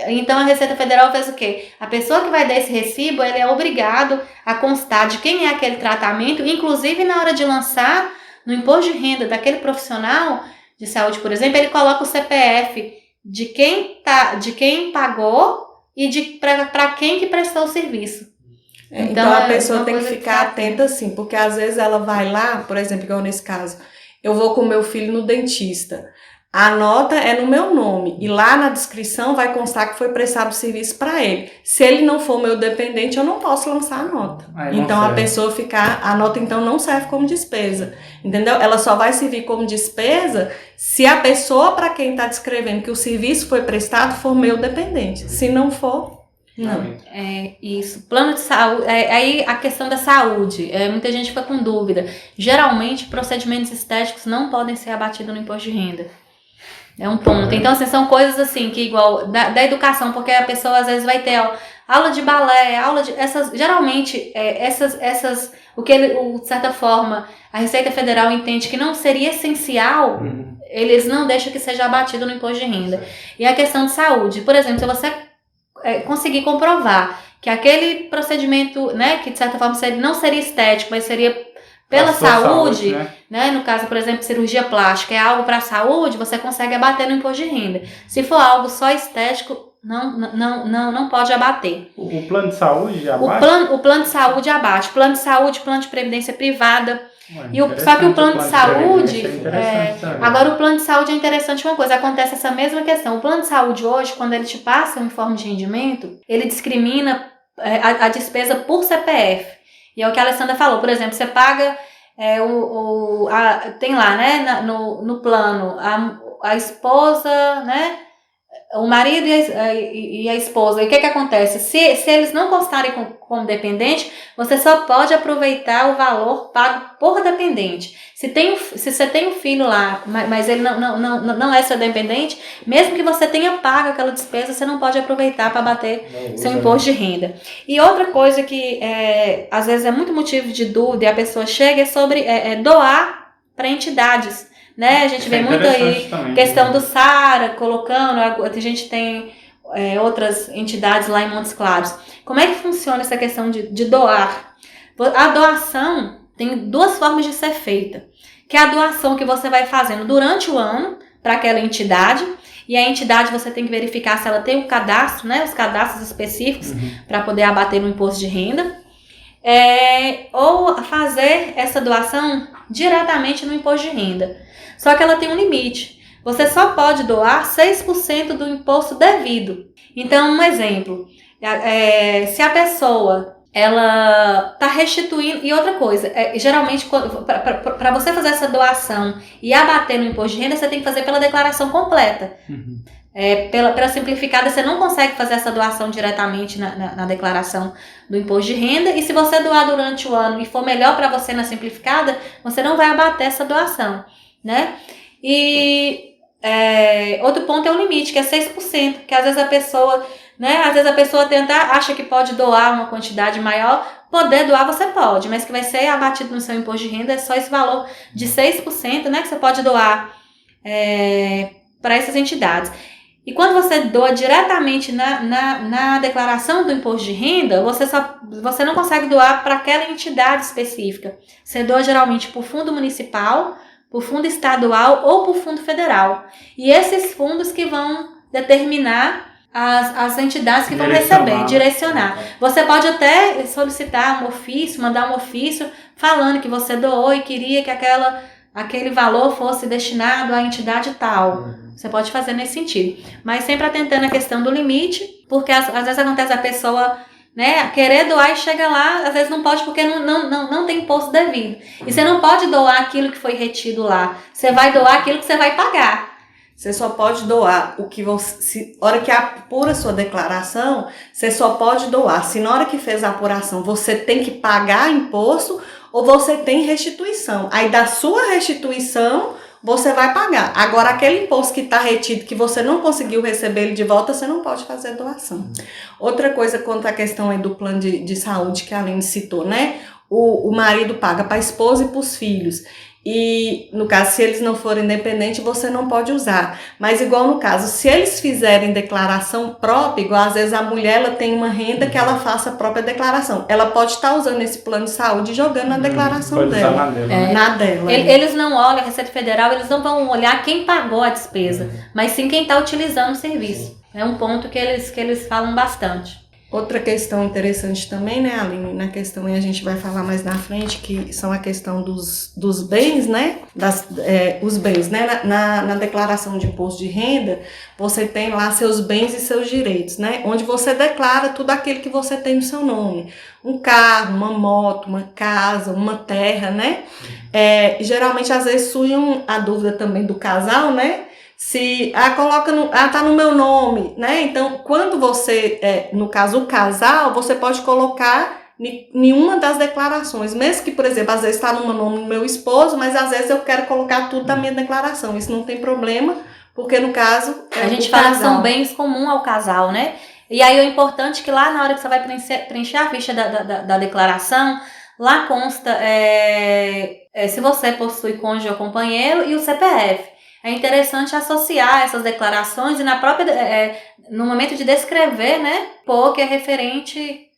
Então a Receita Federal fez o quê? A pessoa que vai dar esse recibo, ele é obrigado a constar de quem é aquele tratamento, inclusive na hora de lançar no imposto de renda daquele profissional de saúde, por exemplo, ele coloca o CPF de quem pagou e para quem que prestou o serviço. Então a pessoa tem que ficar atenta assim, porque às vezes ela vai lá, por exemplo, igual nesse caso, eu vou com meu filho no dentista, a nota é no meu nome e lá na descrição vai constar que foi prestado o serviço para ele. Se ele não for meu dependente, eu não posso lançar a nota. Então a pessoa a nota então não serve como despesa, entendeu? Ela só vai servir como despesa se a pessoa para quem está descrevendo que o serviço foi prestado for meu dependente. Se não for, não. Isso. Plano de saúde. Aí a questão da saúde. Muita gente fica com dúvida. Geralmente, procedimentos estéticos não podem ser abatidos no imposto de renda. É um ponto. Então, assim, são coisas assim que igual da educação, porque a pessoa às vezes vai ter aula de balé, geralmente o que de certa forma a Receita Federal entende que não seria essencial, eles não deixam que seja abatido no imposto de renda. E a questão de saúde, por exemplo, se você conseguir comprovar que aquele procedimento, né, que de certa forma não seria estético, mas seria pela saúde, né? No caso, por exemplo, cirurgia plástica é algo para a saúde, você consegue abater no imposto de renda. Se for algo só estético, não pode abater. O plano de saúde abate? O plano de saúde abate. Plano de saúde, plano de previdência privada. Só que o plano de saúde. Agora, o plano de saúde é interessante uma coisa. Acontece essa mesma questão. O plano de saúde hoje, quando ele te passa um informe de rendimento, ele discrimina a despesa por CPF. E é o que a Alessandra falou. Por exemplo, você paga. Tem lá, né? No plano, a esposa, né? O marido e a esposa. E o que acontece? Se eles não constarem como dependente, você só pode aproveitar o valor pago por dependente. Se você tem um filho lá, mas ele não é seu dependente, mesmo que você tenha pago aquela despesa, você não pode aproveitar para bater seu imposto de renda. E outra coisa que às vezes é muito motivo de dúvida e a pessoa chega é sobre doar para entidades. Né? A gente vê muito aí também, questão do SARA colocando, a gente tem outras entidades lá em Montes Claros. Como é que funciona essa questão de doar? A doação tem duas formas de ser feita, que é a doação que você vai fazendo durante o ano para aquela entidade, e a entidade você tem que verificar se ela tem o cadastro, né? Os cadastros específicos para poder abater no imposto de renda, ou fazer essa doação diretamente no imposto de renda. Só que ela tem um limite. Você só pode doar 6% do imposto devido. Então, um exemplo. Se a pessoa ela está restituindo... E outra coisa, geralmente, para você fazer essa doação e abater no imposto de renda, você tem que fazer pela declaração completa. Pela simplificada, você não consegue fazer essa doação diretamente na declaração do imposto de renda. E se você doar durante o ano e for melhor para você na simplificada, você não vai abater essa doação. Né? E outro ponto é o limite, que é 6%, que às vezes a pessoa, né? Às vezes a pessoa acha que pode doar uma quantidade maior. Poder doar você pode, mas que vai ser abatido no seu imposto de renda é só esse valor de 6%, né? Que você pode doar para essas entidades. E quando você doa diretamente na declaração do imposto de renda, você não consegue doar para aquela entidade específica. Você doa geralmente por fundo municipal, por fundo estadual ou por fundo federal. E esses fundos que vão determinar as entidades que vão receber, direcionar. Você pode até solicitar um ofício, mandar um ofício falando que você doou e queria que aquele valor fosse destinado à entidade tal. Você pode fazer nesse sentido. Mas sempre atentando a questão do limite, porque às vezes acontece a pessoa... né, querer doar e chega lá, às vezes não pode porque não tem imposto devido. E você não pode doar aquilo que foi retido lá. Você vai doar aquilo que você vai pagar. Você só pode doar o que você... Na hora que apura a sua declaração, você só pode doar. Se na hora que fez a apuração você tem que pagar imposto ou você tem restituição. Aí da sua restituição... você vai pagar. Agora, aquele imposto que está retido, que você não conseguiu receber ele de volta, você não pode fazer doação. Outra coisa quanto à questão aí do plano de saúde que a Aline citou, né? O marido paga para a esposa e para os filhos. E, no caso, se eles não forem independentes, você não pode usar. Mas, igual no caso, se eles fizerem declaração própria, igual às vezes a mulher ela tem uma renda que ela faça a própria declaração. Ela pode estar usando esse plano de saúde e jogando na declaração dela. Na dela. Eles não olham, a Receita Federal, eles não vão olhar quem pagou a despesa, mas sim quem está utilizando o serviço. É um ponto que eles falam bastante. Outra questão interessante também, né, Aline, na questão, e a gente vai falar mais na frente, que são a questão dos bens, né, os bens, né, na declaração de imposto de renda, você tem lá seus bens e seus direitos, né, onde você declara tudo aquilo que você tem no seu nome, um carro, uma moto, uma casa, uma terra, né, geralmente às vezes surge a dúvida também do casal, né, se tá no meu nome, né? Então, quando você, no caso o casal, você pode colocar em uma das declarações, mesmo que, por exemplo, às vezes está no meu nome do meu esposo, mas às vezes eu quero colocar tudo na minha declaração. Isso não tem problema, porque no caso a gente fala que são bens comuns ao casal, né? E aí o importante é que lá na hora que você vai preencher a ficha da declaração, lá consta se você possui cônjuge ou companheiro e o CPF. é interessante associar essas declarações e na própria, no momento de descrever, né, pô, que é referente,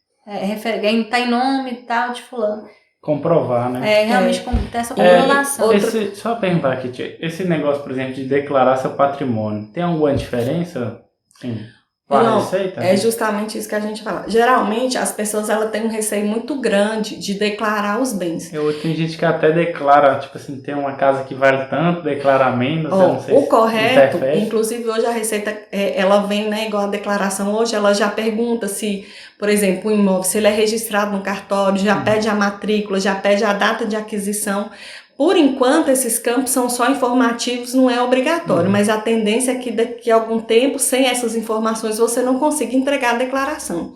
tá em nome tal de fulano. Comprovar, né? Realmente ter essa comprovação. Só perguntar aqui, tia, esse negócio, por exemplo, de declarar seu patrimônio, tem alguma diferença? Sim. Não, receita? é justamente isso que a gente fala. Geralmente, as pessoas elas têm um receio muito grande de declarar os bens. Tem gente que até declara, tipo assim, tem uma casa que vale tanto, declara menos, eu não sei o correto, interfere. inclusive hoje a Receita, ela vem, né, igual a declaração hoje, ela já pergunta se, por exemplo, o imóvel, se ele é registrado no cartório, já pede a matrícula, já pede a data de aquisição. Por enquanto, esses campos são só informativos, não é obrigatório, mas a tendência é que daqui a algum tempo, sem essas informações, você não consiga entregar a declaração.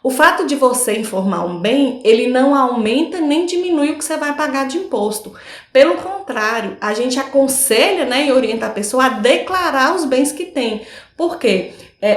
O fato de você informar um bem, ele não aumenta nem diminui o que você vai pagar de imposto. Pelo contrário, a gente aconselha, né, e orienta a pessoa a declarar os bens que tem. Por quê?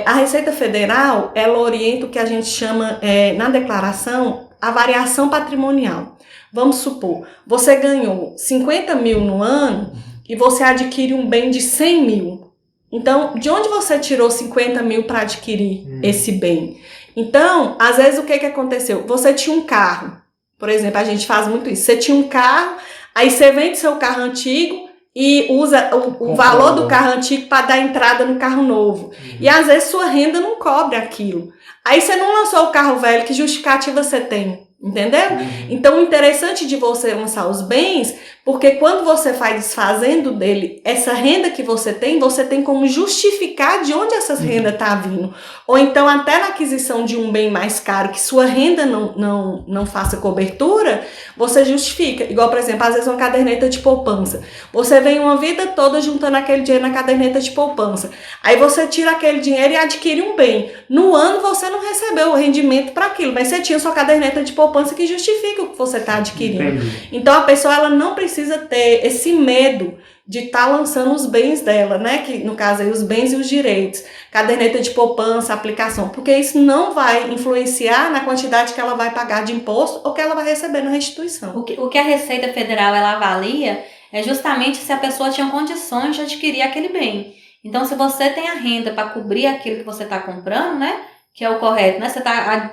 A Receita Federal, ela orienta o que a gente chama, na declaração, a variação patrimonial. Vamos supor, você ganhou 50 mil no ano e você adquire um bem de 100 mil. Então, de onde você tirou 50 mil para adquirir esse bem? Então, às vezes, o que aconteceu? Você tinha um carro, por exemplo, a gente faz muito isso. Você tinha um carro, aí você vende seu carro antigo e usa o valor do carro antigo para dar entrada no carro novo. E às vezes sua renda não cobre aquilo. Aí você não lançou o carro velho, que justificativa você tem? Entendeu? Então, o interessante de você lançar os bens, porque quando você faz desfazendo dele, essa renda que você tem como justificar de onde essa renda está vindo. Ou então, até na aquisição de um bem mais caro, que sua renda não faça cobertura, você justifica. Igual, por exemplo, às vezes uma caderneta de poupança. Você vem uma vida toda juntando aquele dinheiro na caderneta de poupança. Aí você tira aquele dinheiro e adquire um bem. No ano, você não recebeu o rendimento para aquilo, mas você tinha sua caderneta de poupança que justifica o que você está adquirindo. Entendi. Então a pessoa ela não precisa ter esse medo de estar lançando os bens dela, né? Que no caso aí os bens e os direitos, caderneta de poupança, aplicação, porque isso não vai influenciar na quantidade que ela vai pagar de imposto ou que ela vai receber na restituição. O que a Receita Federal ela avalia é justamente se a pessoa tinha condições de adquirir aquele bem. Então, se você tem a renda para cobrir aquilo que você está comprando, né? Que é o correto, né?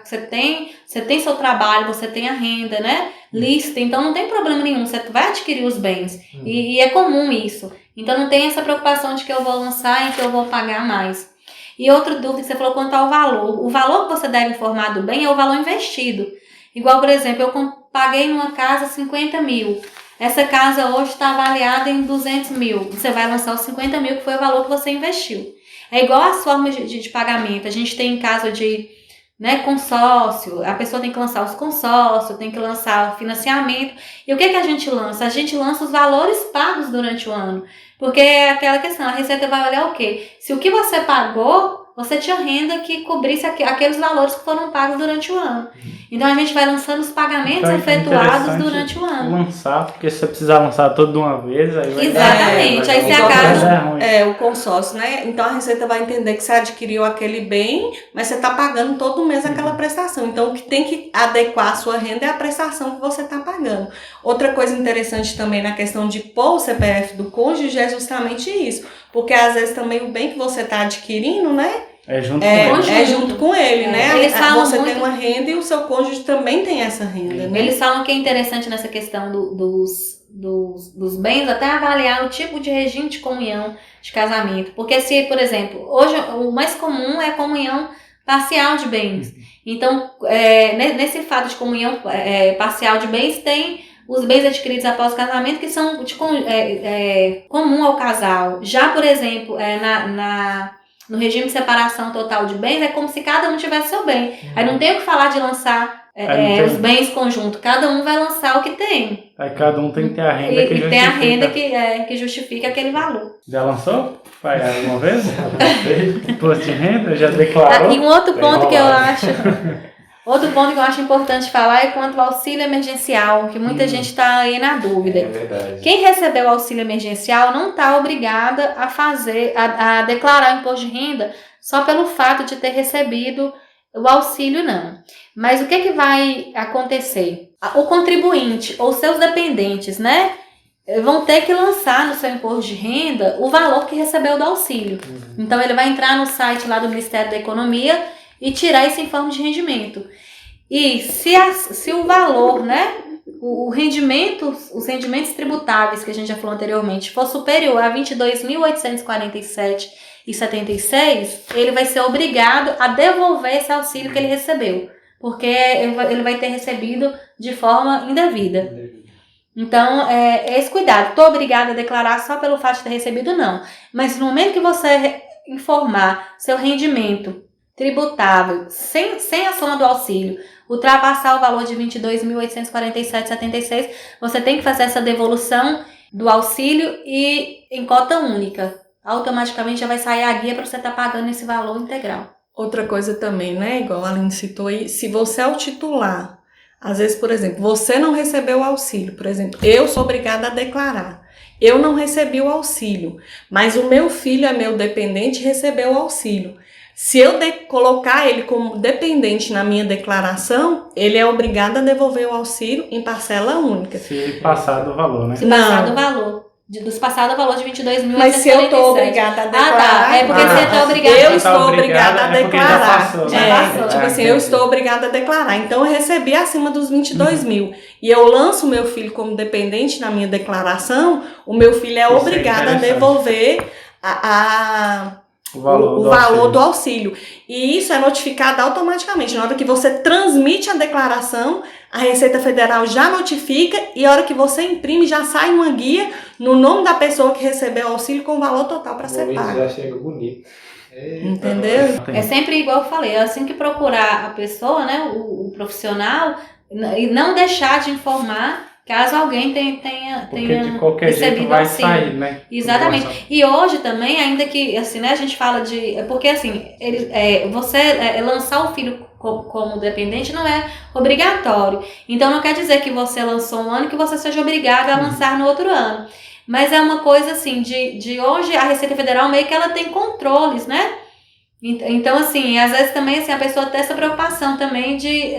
Você tem seu trabalho, você tem a renda, né? Lista, então não tem problema nenhum, você vai adquirir os bens. E é comum isso. Então não tem essa preocupação de que eu vou lançar e que eu vou pagar mais. E outra dúvida que você falou quanto ao valor. O valor que você deve informar do bem é o valor investido. Igual, por exemplo, eu paguei numa casa 50 mil. Essa casa hoje está avaliada em 200 mil. Você vai lançar os 50 mil, que foi o valor que você investiu. É igual as formas de pagamento. A gente tem em caso de, né, consórcio, a pessoa tem que lançar os consórcios, tem que lançar o financiamento. E o que a gente lança? A gente lança os valores pagos durante o ano. Porque é aquela questão, a Receita vai olhar o quê? Se o que você pagou, você tinha renda que cobrisse aqueles valores que foram pagos durante o ano. Então a gente vai lançando os pagamentos efetuados durante o ano. Lançar, porque se você precisar lançar tudo de uma vez, aí vai... Exatamente, aí você acaba... o consórcio, né? Então a Receita vai entender que você adquiriu aquele bem, mas você está pagando todo mês aquela prestação. Então o que tem que adequar a sua renda é a prestação que você está pagando. Outra coisa interessante também na questão de pôr o CPF do cônjuge é justamente isso. Porque às vezes também o bem que você está adquirindo, né? É junto com ele. É junto com ele, né? Eles falam você muito... tem uma renda e o seu cônjuge também tem essa renda, né? Eles falam que é interessante nessa questão dos bens até avaliar o tipo de regime de comunhão de casamento. Porque se, por exemplo, hoje o mais comum é a comunhão parcial de bens. Então, nesse fato de comunhão parcial de bens, tem os bens adquiridos após o casamento que são comum ao casal. Já, por exemplo, no regime de separação total de bens, é como se cada um tivesse seu bem. Aí não tem o que falar de lançar os bens conjuntos. Cada um vai lançar o que tem. Aí cada um tem que ter a renda que justifica. E tem a renda que justifica aquele valor. Já lançou? Vai alguma vez? Imposto de renda? Já declarou? E um outro ponto que eu acho... Outro ponto que eu acho importante falar é quanto ao auxílio emergencial, que muita gente está aí na dúvida. É verdade. Quem recebeu o auxílio emergencial não está obrigada a declarar o imposto de renda só pelo fato de ter recebido o auxílio, não. Mas o que vai acontecer? O contribuinte ou seus dependentes, né? vão ter que lançar no seu imposto de renda o valor que recebeu do auxílio. Então ele vai entrar no site lá do Ministério da Economia e tirar isso em forma de rendimento. E se o valor, né, o rendimento, os rendimentos tributáveis que a gente já falou anteriormente, for superior a R$ 22.847,76, ele vai ser obrigado a devolver esse auxílio que ele recebeu, porque ele vai ter recebido de forma indevida. Então, esse cuidado. Estou obrigada a declarar só pelo fato de ter recebido, não. Mas no momento que você informar seu rendimento tributável, sem a soma do auxílio, ultrapassar o valor de R$ 22.847,76, você tem que fazer essa devolução do auxílio e em cota única. Automaticamente já vai sair a guia para você estar pagando esse valor integral. Outra coisa também, né, igual a Aline citou aí, se você é o titular, às vezes, por exemplo, você não recebeu o auxílio, por exemplo, eu sou obrigada a declarar, eu não recebi o auxílio, mas o meu filho é meu dependente e recebeu o auxílio. Se eu colocar ele como dependente na minha declaração, ele é obrigado a devolver o auxílio em parcela única. Se passar do valor, né? Se passar do valor. Dos passados o valor de 22.847. Mas se eu estou obrigada a declarar... É porque você está obrigada. Eu estou obrigada a declarar. Tipo assim, eu estou obrigada a declarar. Então, eu recebi acima dos 22 mil. E eu lanço o meu filho como dependente na minha declaração, o meu filho é obrigado a devolver o valor do auxílio. E isso é notificado automaticamente. Na hora que você transmite a declaração, a Receita Federal já notifica e a hora que você imprime, já sai uma guia no nome da pessoa que recebeu o auxílio com o valor total para ser pago. Já chega bonito. Entendeu? É sempre igual eu falei, é assim que procurar a pessoa, né, o profissional, e não deixar de informar caso alguém tenha de qualquer recebido jeito vai auxílio. sair, né? Exatamente. E hoje também, ainda que, assim, né, a gente fala de... Porque, assim, você lançar o filho como dependente não é obrigatório. Então, não quer dizer que você lançou um ano que você seja obrigado a lançar no outro ano. Mas é uma coisa, assim, de hoje a Receita Federal meio que ela tem controles, né? Então, assim, às vezes também assim, a pessoa tem essa preocupação também de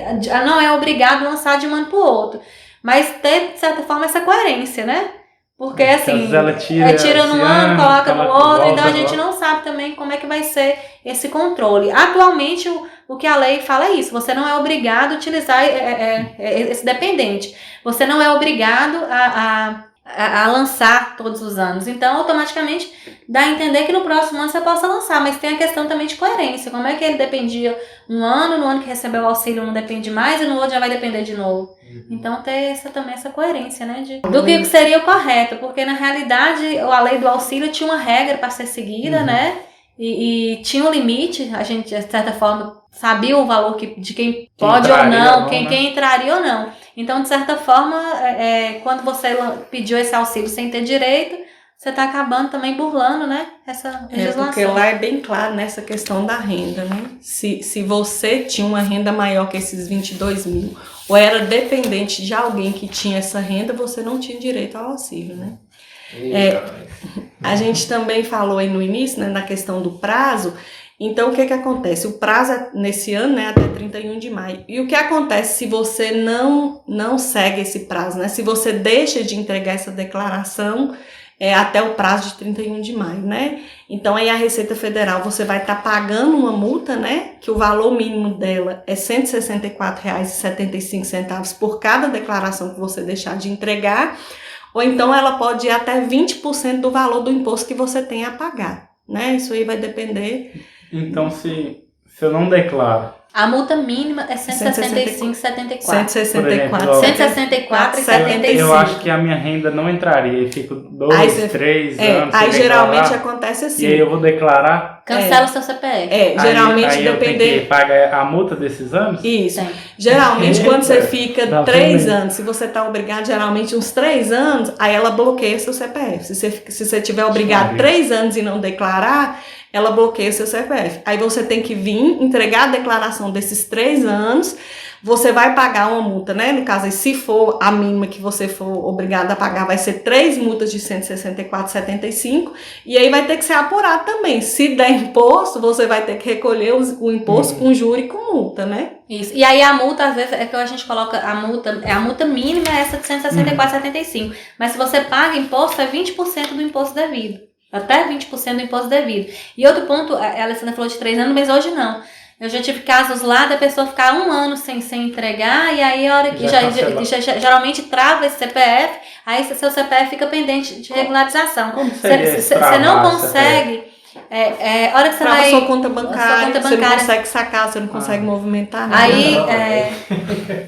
não é obrigado a lançar de um ano para o outro. Mas ter, de certa forma, essa coerência, né? Porque, assim, ela tira num ano, coloca no outro, então a gente não sabe também como é que vai ser esse controle. Atualmente, o que a lei fala é isso, você não é obrigado a utilizar esse dependente. Você não é obrigado a lançar todos os anos. Então, automaticamente, dá a entender que no próximo ano você possa lançar, mas tem a questão também de coerência. Como é que ele dependia um ano, no ano que recebeu o auxílio não depende mais, e no outro já vai depender de novo. Então, ter também essa coerência, né, do que seria o correto, porque na realidade a lei do auxílio tinha uma regra para ser seguida, né, e tinha um limite, a gente, de certa forma, sabia o valor de quem pode ou não, quem entraria ou não. Então, de certa forma, quando você pediu esse auxílio sem ter direito, você está acabando também burlando, né, essa legislação. Porque lá é bem claro nessa questão da renda, né? Se você tinha uma renda maior que esses 22 mil, ou era dependente de alguém que tinha essa renda, você não tinha direito ao auxílio, né? A gente também falou aí no início, né, na questão do prazo. Então, o que acontece? O prazo é nesse ano, né, até 31 de maio. E o que acontece se você não segue esse prazo, né? Se você deixa de entregar essa declaração até o prazo de 31 de maio, né? Então, aí a Receita Federal, você vai estar pagando uma multa, né? Que o valor mínimo dela é R$ 164,75 por cada declaração que você deixar de entregar. Ou então, ela pode ir até 20% do valor do imposto que você tem a pagar, né? Isso aí vai depender... Então, se eu não declaro... A multa mínima é R$ 165,74. 164,75. Eu acho que a minha renda não entraria. E fico 2, 3 anos. Aí geralmente acontece assim. E aí eu vou declarar. Cancela o seu CPF. Geralmente aí eu dependendo. tenho que pagar a multa desses anos? Isso. Geralmente quando você fica 3 anos, se você está obrigado, geralmente uns 3 anos, aí ela bloqueia seu CPF. Se você tiver obrigado 3 anos e não declarar, ela bloqueia seu CPF. Aí você tem que vir entregar a declaração desses 3 anos, você vai pagar uma multa, né? No caso, se for a mínima que você for obrigado a pagar, vai ser 3 multas de R$ 164,75, e aí vai ter que ser apurado também. Se der imposto, você vai ter que recolher o imposto com juro e com multa, né? Isso. E aí a multa, às vezes, é que a gente coloca a multa mínima é essa de R$ 164,75. Mas se você paga imposto, é 20% do imposto devido. Até 20% do imposto devido. E outro ponto, a Alessandra falou de 3 anos, mas hoje não. Eu já tive casos lá da pessoa ficar 1 ano sem entregar, e aí a hora que geralmente trava esse CPF, aí seu CPF fica pendente de regularização. Você não consegue. A hora que você Trava vai. sua conta bancária, você não consegue sacar, você não consegue movimentar nada. Aí,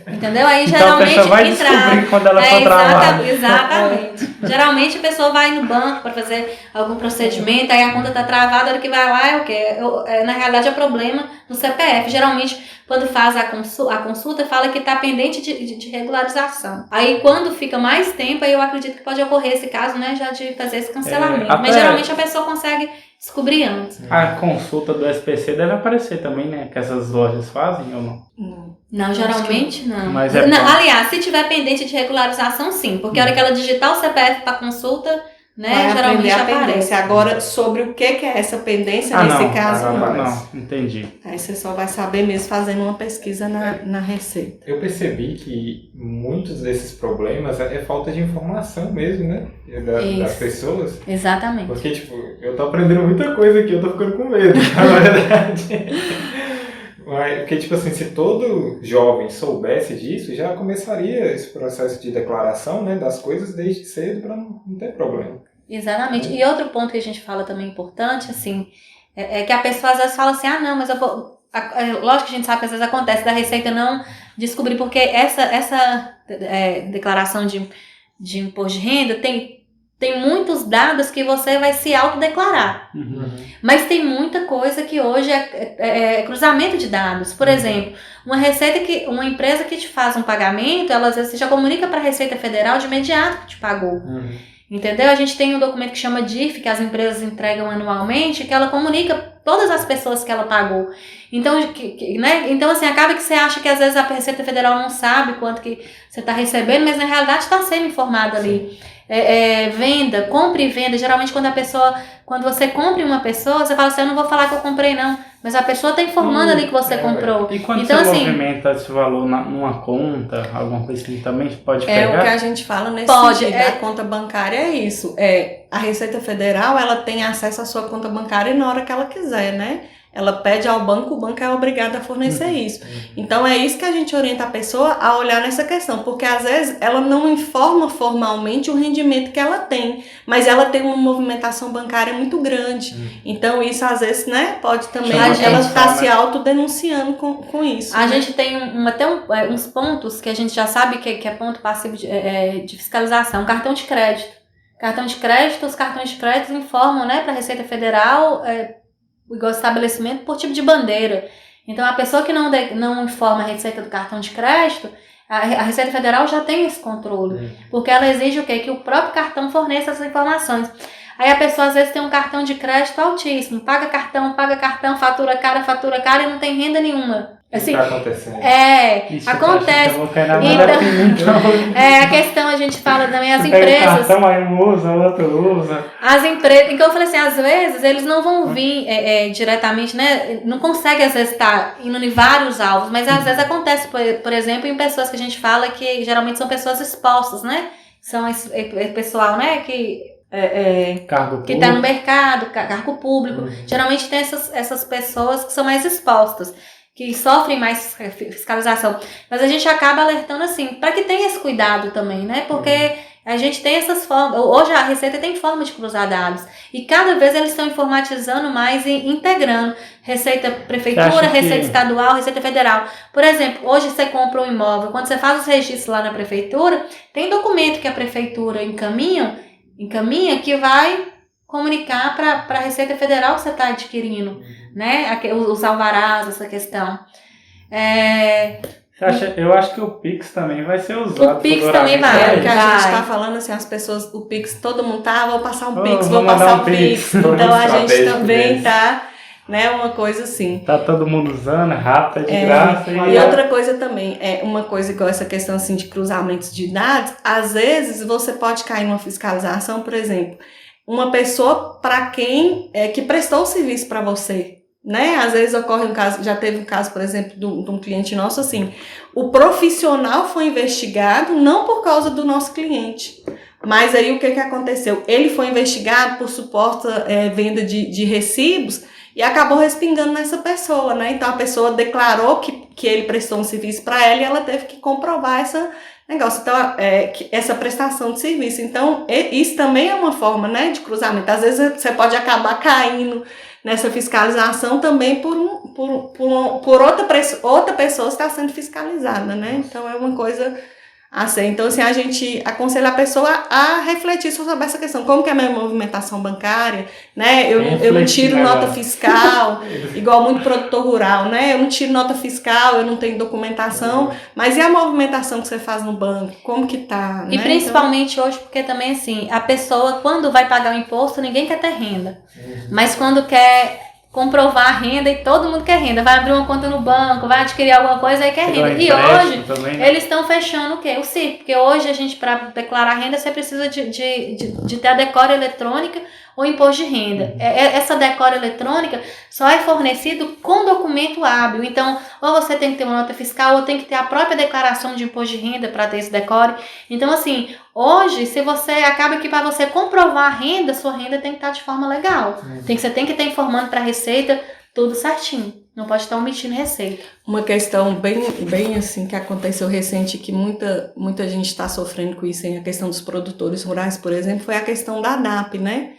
entendeu? Aí Então geralmente a pessoa vai descobrir quando ela for travada. Exatamente. Geralmente a pessoa vai no banco para fazer algum procedimento, aí a conta tá travada, a hora que vai lá é o quê? Na realidade é problema no CPF. Geralmente, quando faz a consulta, fala que tá pendente de regularização. Aí quando fica mais tempo, aí eu acredito que pode ocorrer esse caso, né? Já de fazer esse cancelamento. Mas geralmente a pessoa consegue descobrir antes. A consulta do SPC deve aparecer também, né? Que essas lojas fazem ou não? Não, geralmente não. Mas aliás, se tiver pendente de regularização, sim. Porque a hora que ela digitar o CPF para consulta, né, vai geralmente a aparece. pendência. Agora, sobre o que é essa pendência, nesse caso, não, entendi. Aí você só vai saber mesmo fazendo uma pesquisa na Receita. Eu percebi que muitos desses problemas é falta de informação mesmo, né? Das pessoas. Exatamente. Porque, tipo, eu tô aprendendo muita coisa aqui, eu tô ficando com medo, na verdade. Porque, tipo assim, se todo jovem soubesse disso, já começaria esse processo de declaração, né, das coisas desde cedo para não ter problema. Exatamente. E outro ponto que a gente fala também importante, assim, é que a pessoa às vezes fala assim, não, mas eu vou... Lógico que a gente sabe que às vezes acontece da Receita não descobrir, porque essa declaração de imposto de renda tem muitos dados que você vai se autodeclarar. Mas tem muita coisa que hoje é cruzamento de dados. Por exemplo, uma empresa que te faz um pagamento, ela às vezes já comunica para a Receita Federal de imediato que te pagou. Entendeu? A gente tem um documento que chama DIF, que as empresas entregam anualmente, que ela comunica todas as pessoas que ela pagou. Então, né? Então, assim, acaba que você acha que às vezes a Receita Federal não sabe quanto que você está recebendo, mas na realidade está sendo informado ali. Venda, compra e venda. Geralmente quando você compra uma pessoa, você fala assim, eu não vou falar que eu comprei não, mas a pessoa está informando ali que você comprou. E quando então, você assim, movimenta esse valor numa conta, alguma coisa assim, também pode pegar? O que a gente fala nesse sentido, a conta bancária é isso. A Receita Federal, ela tem acesso à sua conta bancária na hora que ela quiser, né? Ela pede ao banco, o banco é obrigado a fornecer isso. Então, é isso que a gente orienta a pessoa a olhar nessa questão, porque às vezes ela não informa formalmente o rendimento que ela tem, mas ela tem uma movimentação bancária muito grande. Então, isso às vezes, né, pode também, ela está se autodenunciando com isso. A gente tem até uns pontos que a gente já sabe que é ponto passivo de fiscalização, cartão de crédito. Os cartões de crédito informam, né, para a Receita Federal igual estabelecimento por tipo de bandeira. Então, a pessoa que não informa a receita do cartão de crédito, a Receita Federal já tem esse controle. Porque ela exige o quê? Que o próprio cartão forneça essas informações. Aí a pessoa às vezes tem um cartão de crédito altíssimo, paga cartão, fatura cara e não tem renda nenhuma. Assim, o que está acontecendo? Acontece. Então, a questão a gente fala também, as empresas. Cartão, aí um usa, outro usa. As empresas. Então eu falei assim, às vezes eles não vão vir diretamente, né? Não consegue às vezes estar indo em vários alvos, mas às vezes acontece, por exemplo, em pessoas que a gente fala que geralmente são pessoas expostas, né? São esse pessoal, né? Que está no mercado, cargo público. Geralmente tem essas pessoas que são mais expostas, que sofrem mais fiscalização. Mas a gente acaba alertando assim, para que tenha esse cuidado também, né? Porque a gente tem essas formas. Hoje a Receita tem forma de cruzar dados. E cada vez eles estão informatizando mais e integrando. Receita Prefeitura, Receita Estadual, Receita Federal. Por exemplo, hoje você compra um imóvel, quando você faz os registros lá na Prefeitura, tem documento que a Prefeitura encaminha que vai comunicar para a Receita Federal que você está adquirindo, né? Os alvarás, essa questão. Eu acho que o Pix também vai ser usado. O Pix também vai. É o que a Vai. gente tá falando, assim, as pessoas, o Pix, todo mundo vou passar um Oh, Pix, vou vou passar mandar um um Pix. Pix. Todo Então mundo a gente estratégico também desse. tá, né, uma coisa assim. Tá todo mundo usando, rápido, de graça. E outra coisa também, uma coisa com essa questão assim de cruzamentos de dados, às vezes você pode cair numa fiscalização, por exemplo, uma pessoa para quem que prestou o serviço para você, né? Às vezes ocorre um caso, já teve um caso, por exemplo, de um cliente nosso assim, o profissional foi investigado não por causa do nosso cliente, mas aí o que aconteceu? Ele foi investigado por suposta venda de recibos e acabou respingando nessa pessoa, né? Então a pessoa declarou que ele prestou um serviço para ela e ela teve que comprovar esse negócio, então essa prestação de serviço. Então isso também é uma forma, né, de cruzamento. Às vezes você pode acabar caindo nessa fiscalização também por outra pessoa está sendo fiscalizada, né? Então é uma coisa assim. Então assim, a gente aconselha a pessoa a refletir sobre essa questão. Como que é a minha movimentação bancária, né? Eu não tiro nota fiscal, igual muito produtor rural, né? Eu não tiro nota fiscal, eu não tenho documentação, mas e a movimentação que você faz no banco? Como que tá? E né? principalmente hoje, porque também assim, a pessoa quando vai pagar o imposto, ninguém quer ter renda. Mas quando quer comprovar a renda, e todo mundo quer renda, vai abrir uma conta no banco, vai adquirir alguma coisa, aí quer renda. E hoje, também, né? eles estão fechando o quê? O CIF, porque hoje a gente, para declarar renda, você precisa de ter a decora eletrônica ou imposto de renda. Essa decora eletrônica só é fornecido com documento hábil. Então, ou você tem que ter uma nota fiscal, ou tem que ter a própria declaração de imposto de renda para ter esse decore. Então, assim, hoje, se você acaba que para você comprovar a renda, sua renda tem que estar de forma legal. Você tem que estar informando para a Receita tudo certinho. Não pode estar omitindo receita. Uma questão bem assim que aconteceu recente, que muita gente está sofrendo com isso, a questão dos produtores rurais, por exemplo, foi a questão da DAP, né?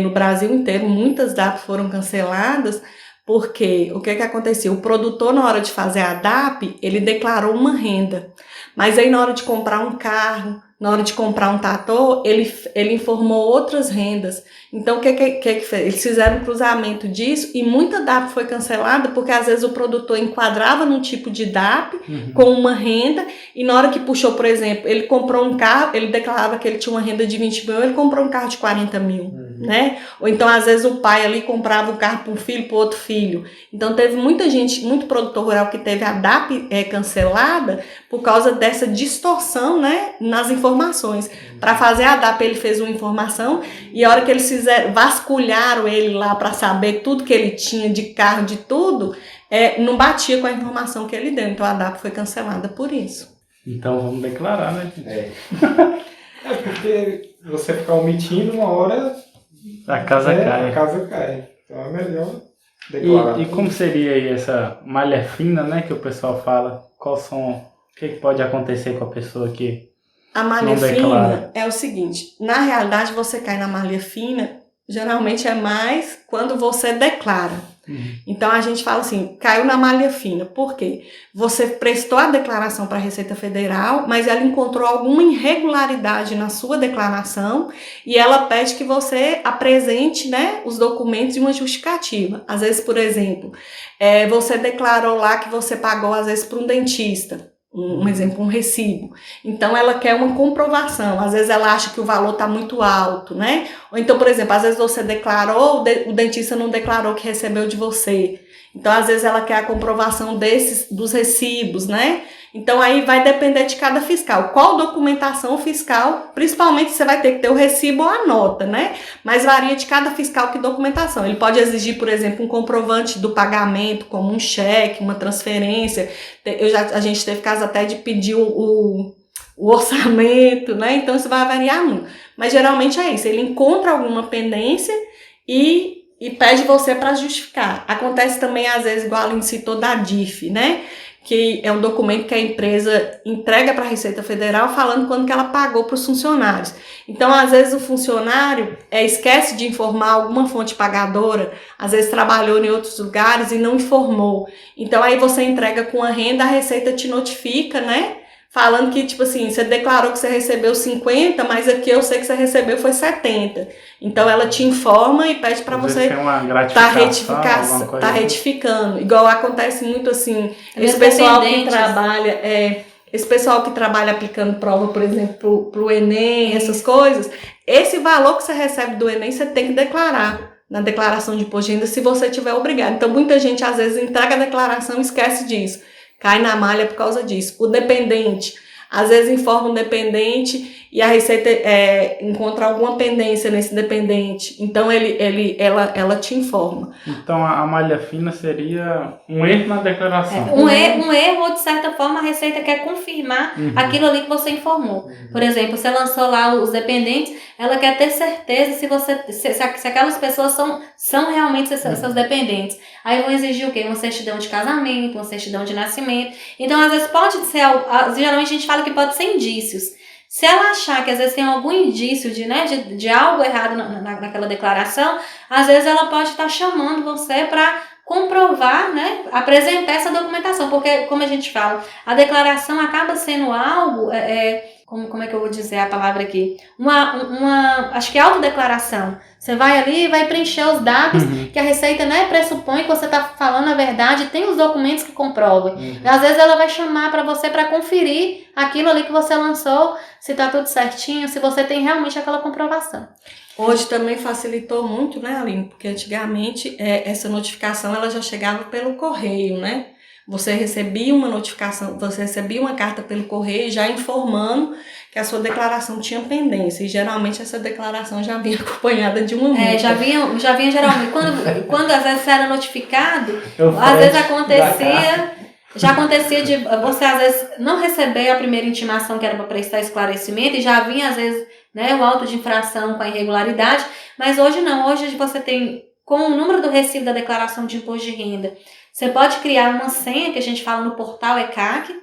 No Brasil inteiro, muitas DAP foram canceladas, porque o que aconteceu? O produtor, na hora de fazer a DAP, ele declarou uma renda, mas aí na hora de comprar um carro, na hora de comprar um trator, ele informou outras rendas. Então, o que fez? Eles fizeram um cruzamento disso e muita DAP foi cancelada porque, às vezes, o produtor enquadrava num tipo de DAP com uma renda e na hora que puxou, por exemplo, ele comprou um carro, ele declarava que ele tinha uma renda de 20 mil, ele comprou um carro de 40 mil, né? Ou então, às vezes, o pai ali comprava um carro para um filho, para outro filho. Então, teve muita gente, muito produtor rural que teve a DAP cancelada por causa dessa distorção, né, nas informações. Para fazer a DAP, ele fez uma informação e a hora que eles vasculharam ele lá para saber tudo que ele tinha de carro, de tudo, não batia com a informação que ele deu. Então a DAP foi cancelada por isso. Então vamos declarar, né? Porque você ficar omitindo, uma hora A casa cai. A casa cai. Então é melhor declarar. E como seria aí essa malha fina, né, que o pessoal fala? O que pode acontecer com a pessoa que A malha não declara? fina é o seguinte, na realidade você cai na malha fina, geralmente é mais quando você declara. Então a gente fala assim, caiu na malha fina. Por quê? Você prestou a declaração para a Receita Federal, mas ela encontrou alguma irregularidade na sua declaração e ela pede que você apresente, né, os documentos e uma justificativa. Às vezes, por exemplo, você declarou lá que você pagou, às vezes, para um dentista. Um exemplo, um recibo. Então, ela quer uma comprovação. Às vezes, ela acha que o valor está muito alto, né? Ou então, por exemplo, às vezes você declarou, o dentista não declarou que recebeu de você. Então, às vezes, ela quer a comprovação dos recibos, né? Então, aí vai depender de cada fiscal. Qual documentação fiscal, principalmente você vai ter que ter o recibo ou a nota, né? Mas varia de cada fiscal que documentação. Ele pode exigir, por exemplo, um comprovante do pagamento, como um cheque, uma transferência. A gente teve caso até de pedir o orçamento, né? Então, isso vai variar muito. Mas, geralmente, é isso. Ele encontra alguma pendência e pede você para justificar. Acontece também, às vezes, igual a Aline citou, da DIF, né? Que é um documento que a empresa entrega para a Receita Federal falando quando que ela pagou para os funcionários. Então, às vezes, o funcionário esquece de informar alguma fonte pagadora, às vezes trabalhou em outros lugares e não informou. Então, aí você entrega com a renda, a Receita te notifica, né? falando que, tipo assim, você declarou que você recebeu 50, mas aqui eu sei que você recebeu foi 70. Então ela te informa e pede para você tá retificando. Igual acontece muito assim, esse pessoal que trabalha aplicando prova, por exemplo, pro Enem, essas coisas, esse valor que você recebe do Enem, você tem que declarar na declaração de imposto de renda se você tiver obrigado. Então muita gente às vezes entrega a declaração e esquece disso. Cai na malha por causa disso. O dependente, às vezes informa um dependente e a Receita encontra alguma pendência nesse dependente. Então ela te informa. Então a malha fina seria um erro na declaração. Um erro, ou de certa forma a Receita quer confirmar aquilo ali que você informou. Por exemplo, você lançou lá os dependentes, ela quer ter certeza se aquelas pessoas são realmente seus dependentes. Aí vão exigir o quê? Uma certidão de casamento, uma certidão de nascimento. Então, às vezes pode ser, geralmente a gente fala que pode ser indícios. Se ela achar que às vezes tem algum indício de algo errado naquela declaração, às vezes ela pode estar chamando você para comprovar, né, apresentar essa documentação, porque, como a gente fala, a declaração acaba sendo algo, como é que eu vou dizer a palavra aqui? Acho que é autodeclaração. Você vai ali e vai preencher os dados que a Receita, né, pressupõe que você está falando a verdade, tem os documentos que comprovam. Às vezes ela vai chamar para você para conferir aquilo ali que você lançou, se está tudo certinho, se você tem realmente aquela comprovação. Hoje também facilitou muito, né, Aline? Porque antigamente essa notificação ela já chegava pelo correio, né? Você recebia uma notificação, você recebia uma carta pelo correio já informando que a sua declaração tinha pendência. E geralmente essa declaração já vinha acompanhada de uma multa. Já vinha geralmente. Quando às vezes você era notificado, às vezes já acontecia de você às vezes não receber a primeira intimação que era para prestar esclarecimento e já vinha às vezes, né, o auto de infração com a irregularidade, mas hoje não. Hoje você tem, com o número do recibo da declaração de imposto de renda, você pode criar uma senha, que a gente fala no portal ECAC,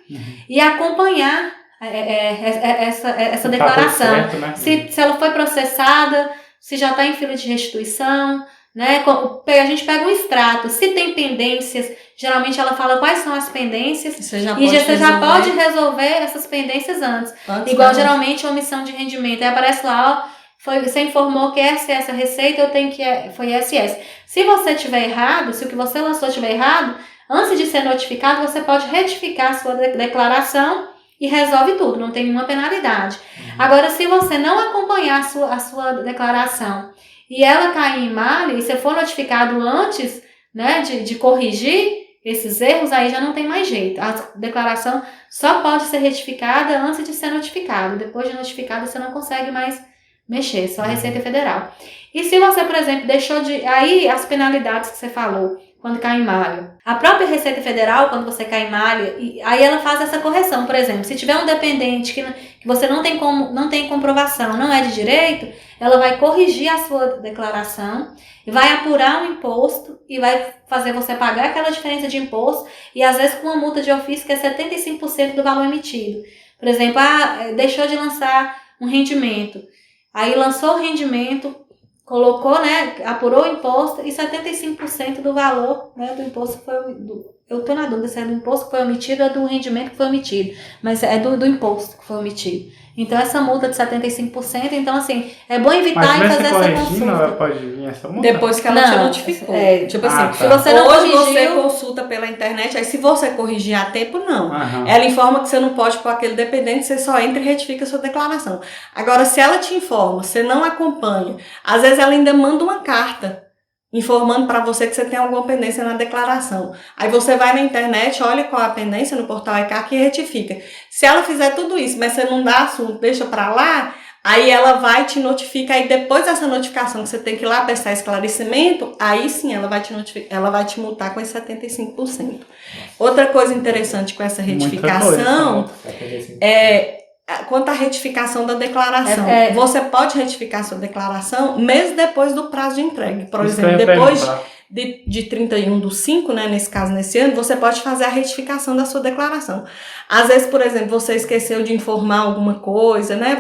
e acompanhar essa declaração. Certo, né? Se ela foi processada, se já está em fila de restituição, né? A gente pega um extrato. Se tem pendências, geralmente ela fala quais são as pendências, você já pode resolver essas pendências antes. Igual geralmente omissão de rendimento. Aí aparece lá, você informou que essa receita, eu tenho que foi SS. Se você tiver errado, se o que você lançou estiver errado, antes de ser notificado, você pode retificar a sua declaração e resolve tudo, não tem nenhuma penalidade. Agora, se você não acompanhar a sua declaração e ela cair em malha, e você for notificado antes, né, de corrigir esses erros, aí já não tem mais jeito. A declaração só pode ser retificada antes de ser notificado. Depois de notificado, você não consegue mais mexer, só a Receita Federal. E se você, por exemplo, deixou de... Aí, as penalidades que você falou, quando cai em malha. A própria Receita Federal, quando você cai em malha, aí ela faz essa correção. Por exemplo, se tiver um dependente que você não tem comprovação, não é de direito, ela vai corrigir a sua declaração, vai apurar o imposto e vai fazer você pagar aquela diferença de imposto, e às vezes com uma multa de ofício que é 75% do valor emitido. Por exemplo, deixou de lançar um rendimento. Aí lançou o rendimento, colocou, né, apurou o imposto e 75% do valor, né, do imposto foi... Eu estou na dúvida se é do imposto que foi omitido ou do rendimento que foi omitido, mas é do imposto que foi omitido. Então, essa multa de 75%, então, assim, é bom evitar e fazer essa consulta. Ela pode vir essa multa? Depois que ela te notificou. Tipo assim, se você não corrigiu... Hoje você consulta pela internet, aí se você corrigir a tempo, não. Ela informa que você não pode pôr aquele dependente, você só entra e retifica a sua declaração. Agora, se ela te informa, você não acompanha, às vezes ela ainda manda uma carta informando para você que você tem alguma pendência na declaração. Aí você vai na internet, olha qual é a pendência no portal ECAC e retifica. Se ela fizer tudo isso, mas você não dá assunto, deixa para lá, aí ela vai te notificar, e depois dessa notificação que você tem que ir lá prestar esclarecimento, aí sim ela vai te notificar, ela vai te multar com esse 75%. Outra coisa interessante com essa retificação quanto à retificação da declaração. Você pode retificar sua declaração mesmo depois do prazo de entrega. Por exemplo, depois de 31/5, né, nesse caso, nesse ano, você pode fazer a retificação da sua declaração. Às vezes, por exemplo, você esqueceu de informar alguma coisa, né?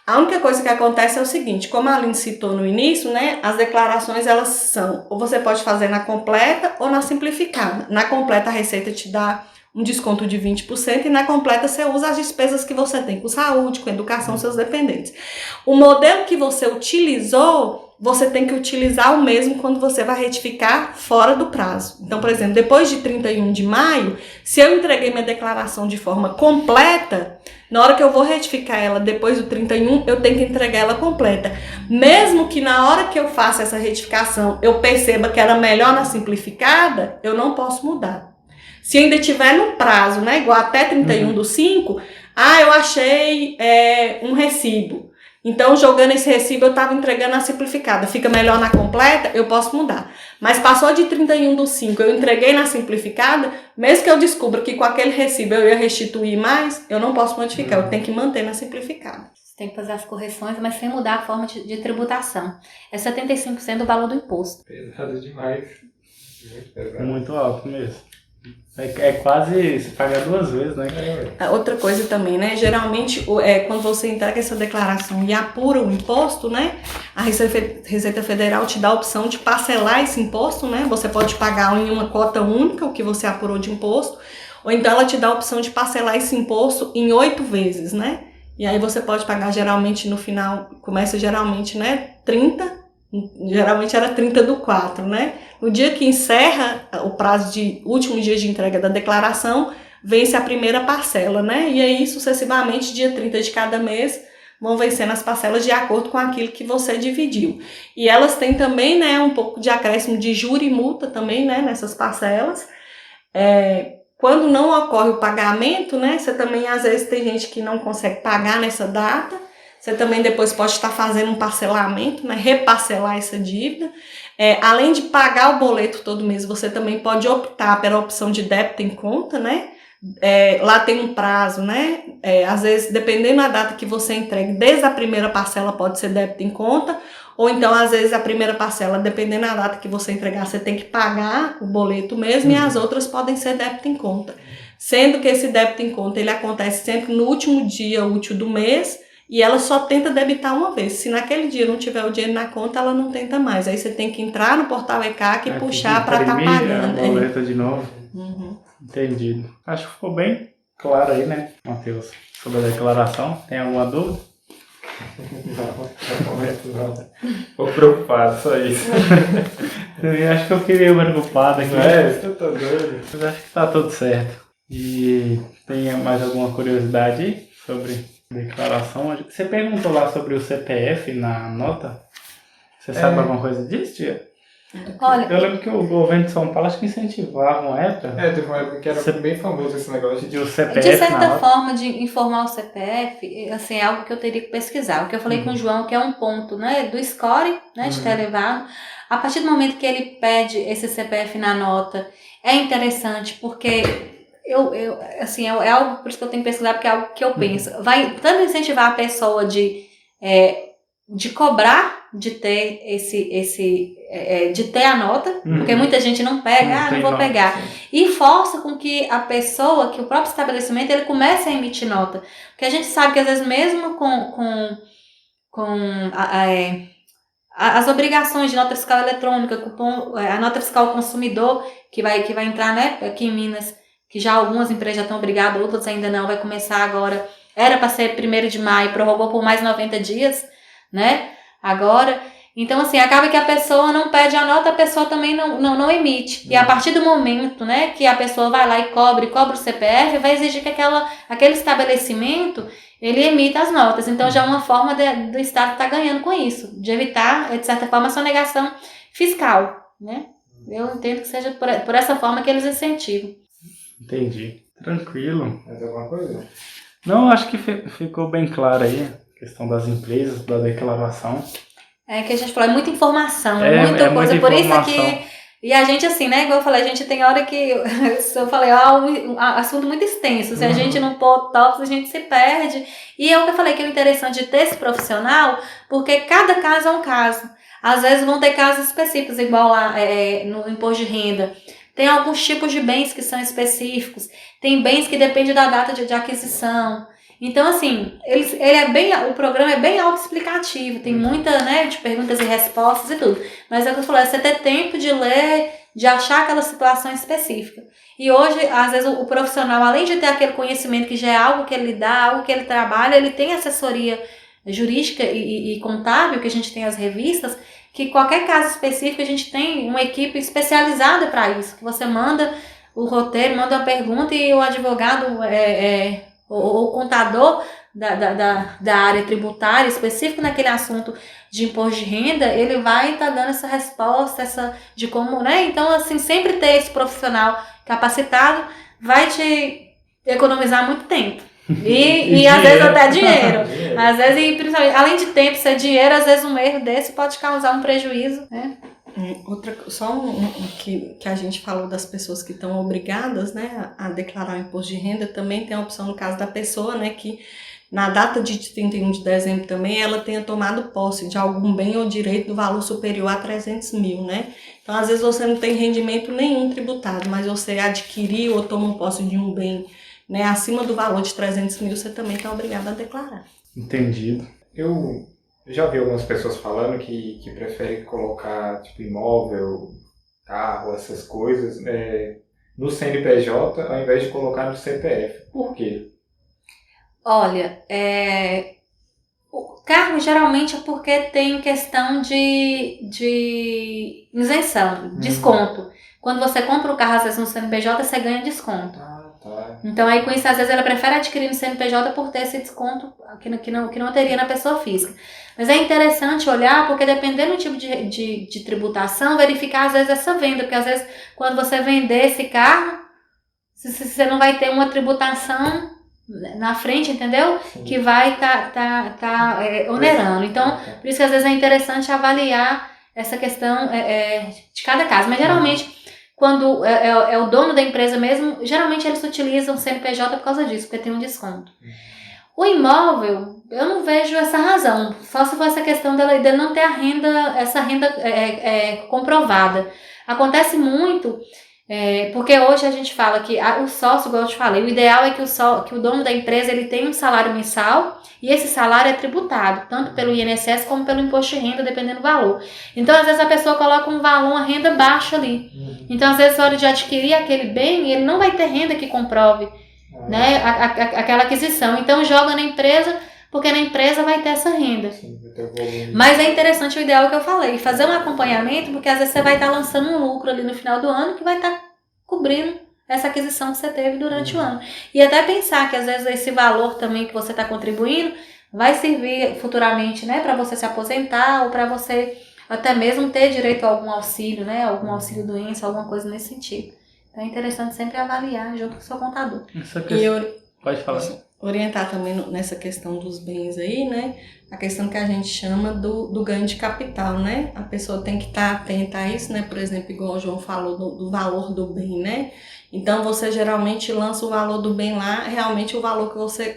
A única coisa que acontece é o seguinte, como a Aline citou no início, né, as declarações, elas são, ou você pode fazer na completa ou na simplificada. Na completa, a Receita te dá um desconto de 20% e na completa você usa as despesas que você tem com saúde, com educação, seus dependentes. O modelo que você utilizou, você tem que utilizar o mesmo quando você vai retificar fora do prazo. Então, por exemplo, depois de 31 de maio, se eu entreguei minha declaração de forma completa, na hora que eu vou retificar ela depois do 31, eu tenho que entregar ela completa. Mesmo que na hora que eu faça essa retificação, eu perceba que era melhor na simplificada, eu não posso mudar. Se ainda tiver no prazo, né, igual até 31/5, eu achei um recibo. Então, jogando esse recibo, eu estava entregando na simplificada. Fica melhor na completa, eu posso mudar. Mas passou de 31/5, eu entreguei na simplificada, mesmo que eu descubra que com aquele recibo eu ia restituir mais, eu não posso modificar, eu tenho que manter na simplificada. Você tem que fazer as correções, mas sem mudar a forma de tributação. É 75% do valor do imposto. Pesado demais. Muito pesado. Muito alto mesmo. É quase, você paga 2 vezes, né? Outra coisa também, né? Geralmente, quando você entrega essa declaração e apura o imposto, né? A Receita Federal te dá a opção de parcelar esse imposto, né? Você pode pagar em uma cota única o que você apurou de imposto, ou então ela te dá a opção de parcelar esse imposto em 8 vezes, né? E aí você pode pagar geralmente no final, começa geralmente, né? 30, geralmente era 30/4, né? No dia que encerra o prazo de último dia de entrega da declaração, vence a primeira parcela, né? E aí, sucessivamente, dia 30 de cada mês, vão vencendo as parcelas de acordo com aquilo que você dividiu. E elas têm também, né, um pouco de acréscimo de juro e multa também, né, nessas parcelas. Quando não ocorre o pagamento, né, você também, às vezes, tem gente que não consegue pagar nessa data. Você também depois pode estar fazendo um parcelamento, né, reparcelar essa dívida. Além de pagar o boleto todo mês, você também pode optar pela opção de débito em conta, né? Lá tem um prazo, né? Às vezes, dependendo da data que você entregue, desde a primeira parcela pode ser débito em conta, ou então, às vezes, a primeira parcela, dependendo da data que você entregar, você tem que pagar o boleto mesmo, e as outras podem ser débito em conta. Sendo que esse débito em conta, ele acontece sempre no último dia útil do mês, e ela só tenta debitar uma vez. Se naquele dia não tiver o dinheiro na conta, ela não tenta mais. Aí você tem que entrar no portal ECAC e puxar para estar pagando. A boleta de novo. Uhum. Entendido. Acho que ficou bem claro aí, né, Matheus? Sobre a declaração. Tem alguma dúvida? Não. Tô preocupado, só isso. Eu acho que eu fiquei meio preocupado aqui. Você tá doido? Mas acho que tá tudo certo. E tem mais alguma curiosidade aí sobre declaração? Você perguntou lá sobre o CPF na nota? Você sabe alguma coisa disso, tia? Olha, Eu lembro que o governo de São Paulo acho que incentivava uma época. Teve uma época que era bem famoso esse negócio De o CPF de na certa nota. forma, de informar o CPF, assim, é algo que eu teria que pesquisar. O que eu falei com o João, que é um ponto, né, do score, né, de ter elevado. A partir do momento que ele pede esse CPF na nota, é interessante, porque assim, é algo, por isso que eu tenho que pesquisar, porque é algo que eu penso. Vai tanto incentivar a pessoa de cobrar de ter de ter a nota, porque muita gente não pega, não vou nota, pegar. sim. E força com que a pessoa, que o próprio estabelecimento, ele comece a emitir nota. Porque a gente sabe que às vezes mesmo com as obrigações de nota fiscal eletrônica, a nota fiscal ao consumidor, que vai entrar, né, aqui em Minas, que já algumas empresas já estão obrigadas, outras ainda não, vai começar agora. Era para ser 1º de maio, prorrogou por mais 90 dias, né? Agora, então assim, acaba que a pessoa não pede a nota, a pessoa também não emite. E a partir do momento, né, que a pessoa vai lá e cobra o CPF, vai exigir que aquele estabelecimento, ele emita as notas. Então já é uma forma do Estado estar ganhando com isso, de evitar, de certa forma, a sonegação fiscal, né? Eu entendo que seja por essa forma que eles incentivam. Entendi. Tranquilo. Mais alguma coisa? Não, acho que ficou bem claro aí a questão das empresas, da declaração. É que a gente falou, é muita informação, muita coisa, por isso informação. que... E a gente assim, né, igual eu falei, a gente tem hora que, eu falei, um assunto muito extenso, se a gente não pôr tópicos, a gente se perde. E é o que eu falei, que é o interessante de ter esse profissional, porque cada caso é um caso. Às vezes vão ter casos específicos, igual lá no imposto de renda. Tem alguns tipos de bens que são específicos, tem bens que dependem da data de aquisição. Então, assim, o programa é bem autoexplicativo, tem muita, né, de perguntas e respostas e tudo. Mas é o que eu falei, você ter tempo de ler, de achar aquela situação específica. E hoje, às vezes, o profissional, além de ter aquele conhecimento que já é algo que ele dá, algo que ele trabalha, ele tem assessoria jurídica e contábil, que a gente tem as revistas, que qualquer caso específico a gente tem uma equipe especializada para isso, que você manda o roteiro, manda uma pergunta e o advogado, o contador da área tributária específico naquele assunto de imposto de renda, ele vai estar dando essa resposta, de como, né? Então, assim, sempre ter esse profissional capacitado vai te economizar muito tempo. E às vezes até dinheiro. Às vezes, e principalmente, além de tempo ser dinheiro, às vezes um erro desse pode causar um prejuízo, né? Que a gente falou das pessoas que estão obrigadas, né, a declarar o imposto de renda, também tem a opção no caso da pessoa, né, que na data de 31 de dezembro também ela tenha tomado posse de algum bem ou direito do valor superior a 300 mil, né? Então, às vezes você não tem rendimento nenhum tributado, mas você adquiriu ou tomou posse de um bem, né, acima do valor de 300 mil, você também está obrigado a declarar. Entendido. Eu já vi algumas pessoas falando que preferem colocar tipo imóvel, carro, essas coisas no CNPJ ao invés de colocar no CPF. Por quê? Olha, o carro geralmente é porque tem questão de isenção, desconto. Quando você compra o carro, às vezes no CNPJ, você ganha desconto. Tá. Então, aí com isso, às vezes ela prefere adquirir no CNPJ por ter esse desconto que não teria na pessoa física. Mas é interessante olhar, porque dependendo do tipo de tributação, verificar às vezes essa venda, porque às vezes quando você vender esse carro, você não vai ter uma tributação na frente, entendeu? Sim. Que vai tá onerando. Então, por isso que às vezes é interessante avaliar essa questão de cada caso. Mas geralmente, quando é o dono da empresa mesmo, geralmente eles utilizam o CNPJ por causa disso, porque tem um desconto. O imóvel, eu não vejo essa razão, só se for essa questão dele não ter essa renda comprovada. Acontece muito, porque hoje a gente fala que o sócio, igual eu te falei, o ideal é que o dono da empresa ele tenha um salário mensal e esse salário é tributado, tanto pelo INSS como pelo imposto de renda, dependendo do valor. Então, às vezes a pessoa coloca um valor, uma renda baixa ali. Então, às vezes, na hora de adquirir aquele bem, ele não vai ter renda que comprove, né, aquela aquisição. Então, joga na empresa, porque na empresa vai ter essa renda. Sim, vai ter volume. Mas é interessante o ideal que eu falei, fazer um acompanhamento, porque às vezes você vai estar lançando um lucro ali no final do ano que vai estar cobrindo essa aquisição que você teve durante o ano. E até pensar que às vezes esse valor também que você está contribuindo vai servir futuramente, né, para você se aposentar ou para você até mesmo ter direito a algum auxílio, né, algum auxílio doença, alguma coisa nesse sentido. Então é interessante sempre avaliar junto com o seu contador. Pode falar. Orientar também nessa questão dos bens aí, né? A questão que a gente chama do ganho de capital, né? A pessoa tem que estar atenta a isso, né? Por exemplo, igual o João falou do valor do bem, né? Então, você geralmente lança o valor do bem lá, realmente o valor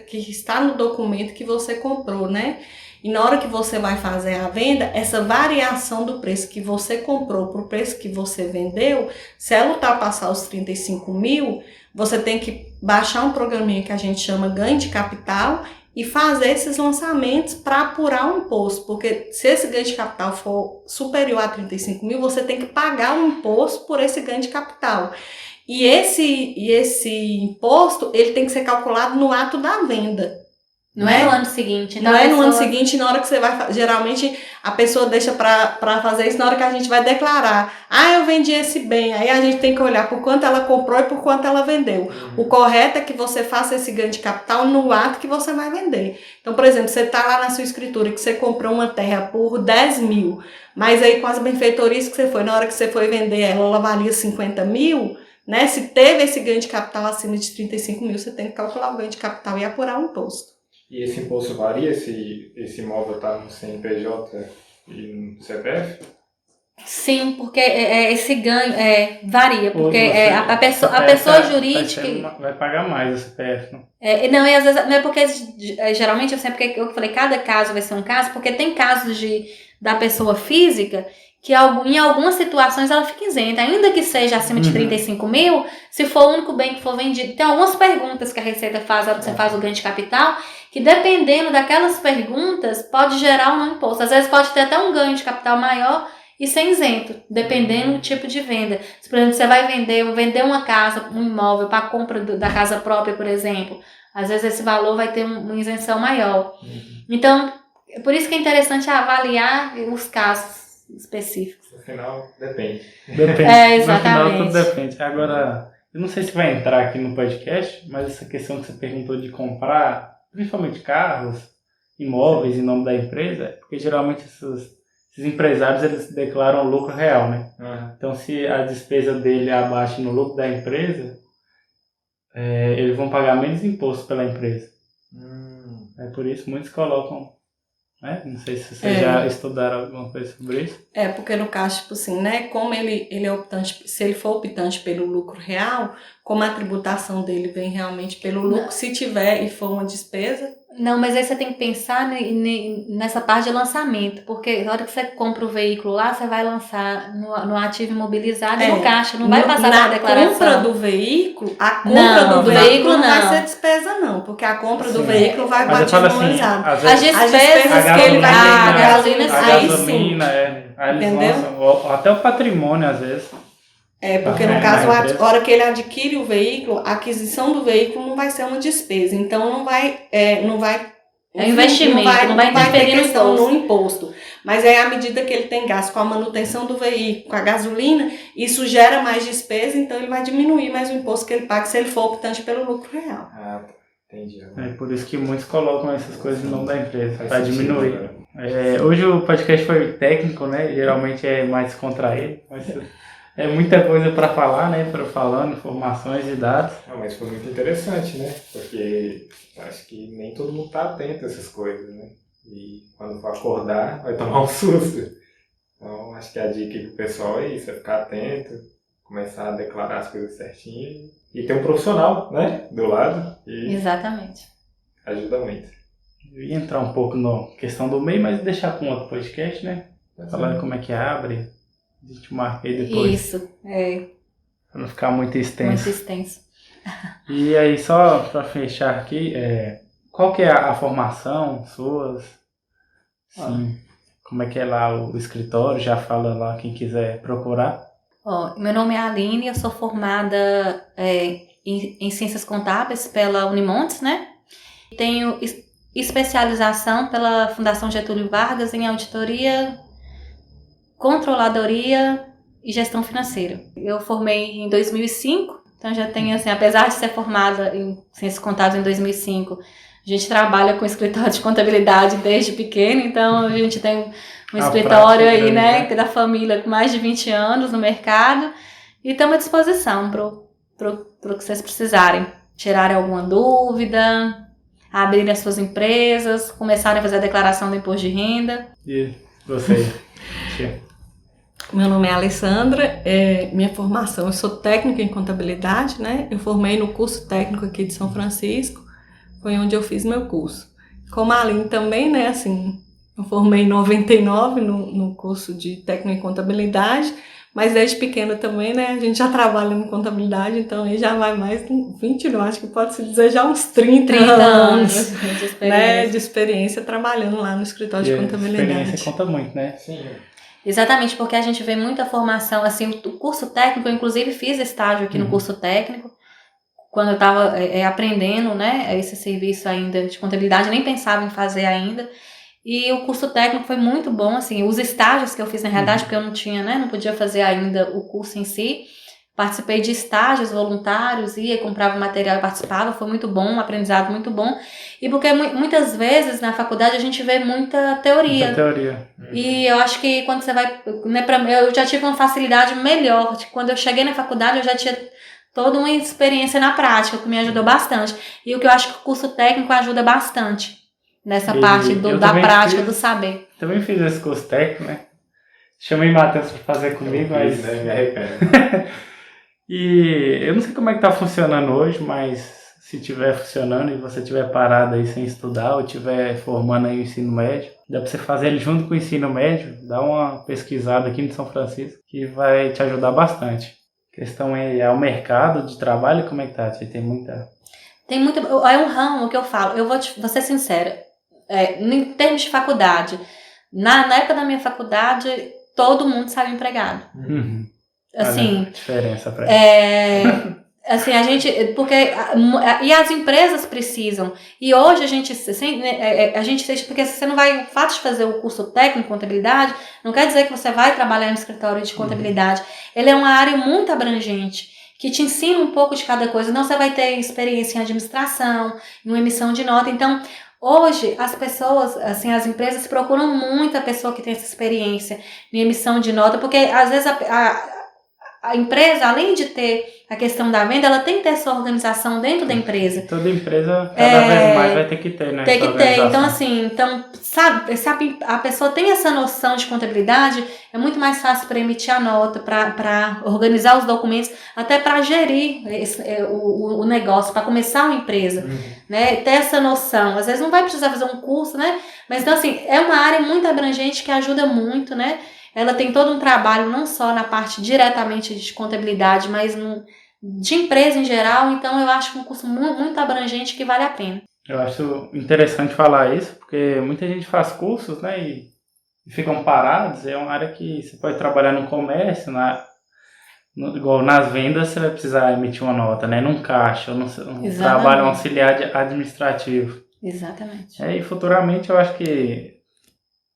que está no documento que você comprou, né? E na hora que você vai fazer a venda, essa variação do preço que você comprou para o preço que você vendeu, se ela ultrapassar os 35 mil, você tem que baixar um programinha que a gente chama ganho de capital e fazer esses lançamentos para apurar o imposto. Porque se esse ganho de capital for superior a 35 mil, você tem que pagar um imposto por esse ganho de capital. E esse imposto, ele tem que ser calculado no ato da venda. Não é no ano seguinte. Não é no ano seguinte, na hora que você vai... Geralmente, a pessoa deixa para fazer isso na hora que a gente vai declarar. Eu vendi esse bem. Aí a gente tem que olhar por quanto ela comprou e por quanto ela vendeu. O correto é que você faça esse ganho de capital no ato que você vai vender. Então, por exemplo, você está lá na sua escritura que você comprou uma terra por 10 mil, mas aí com as benfeitorias que você foi, na hora que você foi vender ela valia 50 mil, né? Se teve esse ganho de capital acima de 35 mil, você tem que calcular o ganho de capital e apurar o imposto. E esse imposto varia se esse imóvel está no CNPJ e no CPF? Sim, porque esse ganho varia, porque a pessoa jurídica... Vai pagar mais o CPF, não? Não, e às vezes, não é porque, geralmente, eu falei, cada caso vai ser um caso, porque tem casos da pessoa física que em algumas situações ela fica isenta, ainda que seja acima de 35 mil, se for o único bem que for vendido. Tem algumas perguntas que a Receita faz, você faz o ganho de capital, que dependendo daquelas perguntas, pode gerar ou não imposto. Às vezes pode ter até um ganho de capital maior e ser isento, dependendo do tipo de venda. Se, por exemplo, você vai vender uma casa, um imóvel para a compra da casa própria, por exemplo, às vezes esse valor vai ter uma isenção maior. Então, por isso que é interessante avaliar os casos específicos. No final, depende. Depende. Exatamente. No final, tudo depende. Agora, eu não sei se vai entrar aqui no podcast, mas essa questão que você perguntou de comprar, principalmente carros, imóveis em nome da empresa, porque geralmente esses empresários, eles declaram lucro real, né? Então, se a despesa dele abaixa no lucro da empresa, eles vão pagar menos imposto pela empresa. É por isso muitos colocam, né? Não sei se vocês já estudaram alguma coisa sobre isso. Porque no caso, tipo assim, né, como ele é optante, se ele for optante pelo lucro real, como a tributação dele vem realmente pelo lucro, se tiver e for uma despesa... Não, mas aí você tem que pensar nessa parte de lançamento, porque na hora que você compra o veículo lá, você vai lançar no ativo imobilizado e no caixa, não vai passar pela declaração. Na compra do veículo, a compra do veículo não vai ser despesa não, porque a compra do veículo vai para ativo imobilizado. As despesas que ele vai ter, a gasolina, aí eles lançam, até o patrimônio às vezes. Porque no caso, a hora que ele adquire o veículo, a aquisição do veículo não vai ser uma despesa, então não vai é um investimento, não vai ter questão no imposto. Mas aí, à medida que ele tem gasto com a manutenção do veículo, com a gasolina, isso gera mais despesa, então ele vai diminuir mais o imposto que ele paga se ele for optante pelo lucro real. Entendi. É por isso que muitos colocam essas coisas no nome da empresa, para diminuir. Hoje o podcast foi técnico, né? Geralmente é mais contraído, mas é muita coisa para falar, né? Para falando, informações e dados. Mas foi muito interessante, né? Porque acho que nem todo mundo está atento a essas coisas, né? E quando for acordar, vai tomar um susto. Então, acho que a dica pro pessoal é isso, é ficar atento, começar a declarar as coisas certinho e ter um profissional, né? Do lado. E exatamente. Ajuda muito. Eu ia entrar um pouco na questão do MEI, mas deixar com outro podcast, né? Falando como é que abre. A gente marca aí depois. Isso, Pra não ficar muito extenso. Muito extenso. E aí, só pra fechar aqui, qual que é a formação suas? Sim. Como é que é lá o escritório? Já fala lá quem quiser procurar. Meu nome é Aline, eu sou formada em Ciências Contábeis pela Unimontes, né? Tenho especialização pela Fundação Getúlio Vargas em Auditoria, Controladoria e Gestão Financeira. Eu formei em 2005, então já tenho, assim, apesar de ser formada em Ciências Contábeis em 2005, a gente trabalha com escritório de contabilidade desde pequeno, então a gente tem um escritório aí, né, da família com mais de 20 anos no mercado, e estamos à disposição para o que vocês precisarem. Tirarem alguma dúvida, abrirem as suas empresas, começarem a fazer a declaração do imposto de renda. E você? Meu nome é Alessandra, minha formação, eu sou técnica em contabilidade, né? Eu formei no curso técnico aqui de São Francisco, foi onde eu fiz meu curso. Como a Aline também, né, assim, eu formei em 99 no curso de técnico em contabilidade, mas desde pequena também, né, a gente já trabalha em contabilidade, então aí já vai mais de 20, não, acho que pode-se dizer já uns 30 anos de experiência trabalhando lá no escritório de contabilidade. A experiência conta muito, né? Sim. Exatamente, porque a gente vê muita formação, assim, o curso técnico, eu inclusive fiz estágio aqui no curso técnico, quando eu estava aprendendo, né, esse serviço ainda de contabilidade, nem pensava em fazer ainda, e o curso técnico foi muito bom, assim, os estágios que eu fiz na realidade, porque eu não tinha, né, não podia fazer ainda o curso em si, participei de estágios voluntários, ia, comprava material e participava, foi muito bom, um aprendizado muito bom. E porque muitas vezes na faculdade a gente vê muita teoria. Muita teoria. E eu acho que quando você vai, né, eu já tive uma facilidade melhor. Quando eu cheguei na faculdade eu já tinha toda uma experiência na prática, que me ajudou bastante. E o que eu acho que o curso técnico ajuda bastante nessa parte da prática, do saber. Também fiz esse curso técnico, né? Chamei Matheus para fazer comigo, mas me arrependo. E eu não sei como é que tá funcionando hoje, mas se estiver funcionando e você estiver parado aí sem estudar ou estiver formando aí o ensino médio, dá para você fazer ele junto com o ensino médio, dá uma pesquisada aqui em São Francisco que vai te ajudar bastante. A questão é o mercado de trabalho, como é que tá? Tem muita... É um ramo que eu falo, vou ser sincera, em termos de faculdade, na época da minha faculdade, todo mundo saiu empregado. Uhum. Assim, Olha a diferença pra assim, a gente, porque, e as empresas precisam, e hoje a gente, porque você não vai, o fato de fazer o curso técnico em contabilidade, não quer dizer que você vai trabalhar no escritório de contabilidade, ele é uma área muito abrangente, que te ensina um pouco de cada coisa, então você vai ter experiência em administração, em emissão de nota, então, hoje, as pessoas, assim, as empresas procuram muito a pessoa que tem essa experiência em emissão de nota, porque às vezes a empresa, além de ter a questão da venda, ela tem que ter essa organização dentro da empresa. Toda empresa, cada vez mais vai ter que ter, né? Tem que essa ter. organização. Então, assim, sabe, se a pessoa tem essa noção de contabilidade, é muito mais fácil para emitir a nota, para organizar os documentos, até para gerir o negócio, para começar uma empresa, né? Ter essa noção. Às vezes não vai precisar fazer um curso, né? Mas, então, assim, é uma área muito abrangente que ajuda muito, né? Ela tem todo um trabalho, não só na parte diretamente de contabilidade, mas de empresa em geral. Então, eu acho que é um curso muito abrangente que vale a pena. Eu acho interessante falar isso, porque muita gente faz cursos, né, e ficam parados. É uma área que você pode trabalhar no comércio, igual nas vendas, você vai precisar emitir uma nota, né, num caixa, ou no trabalho auxiliar administrativo. Exatamente. E futuramente eu acho que,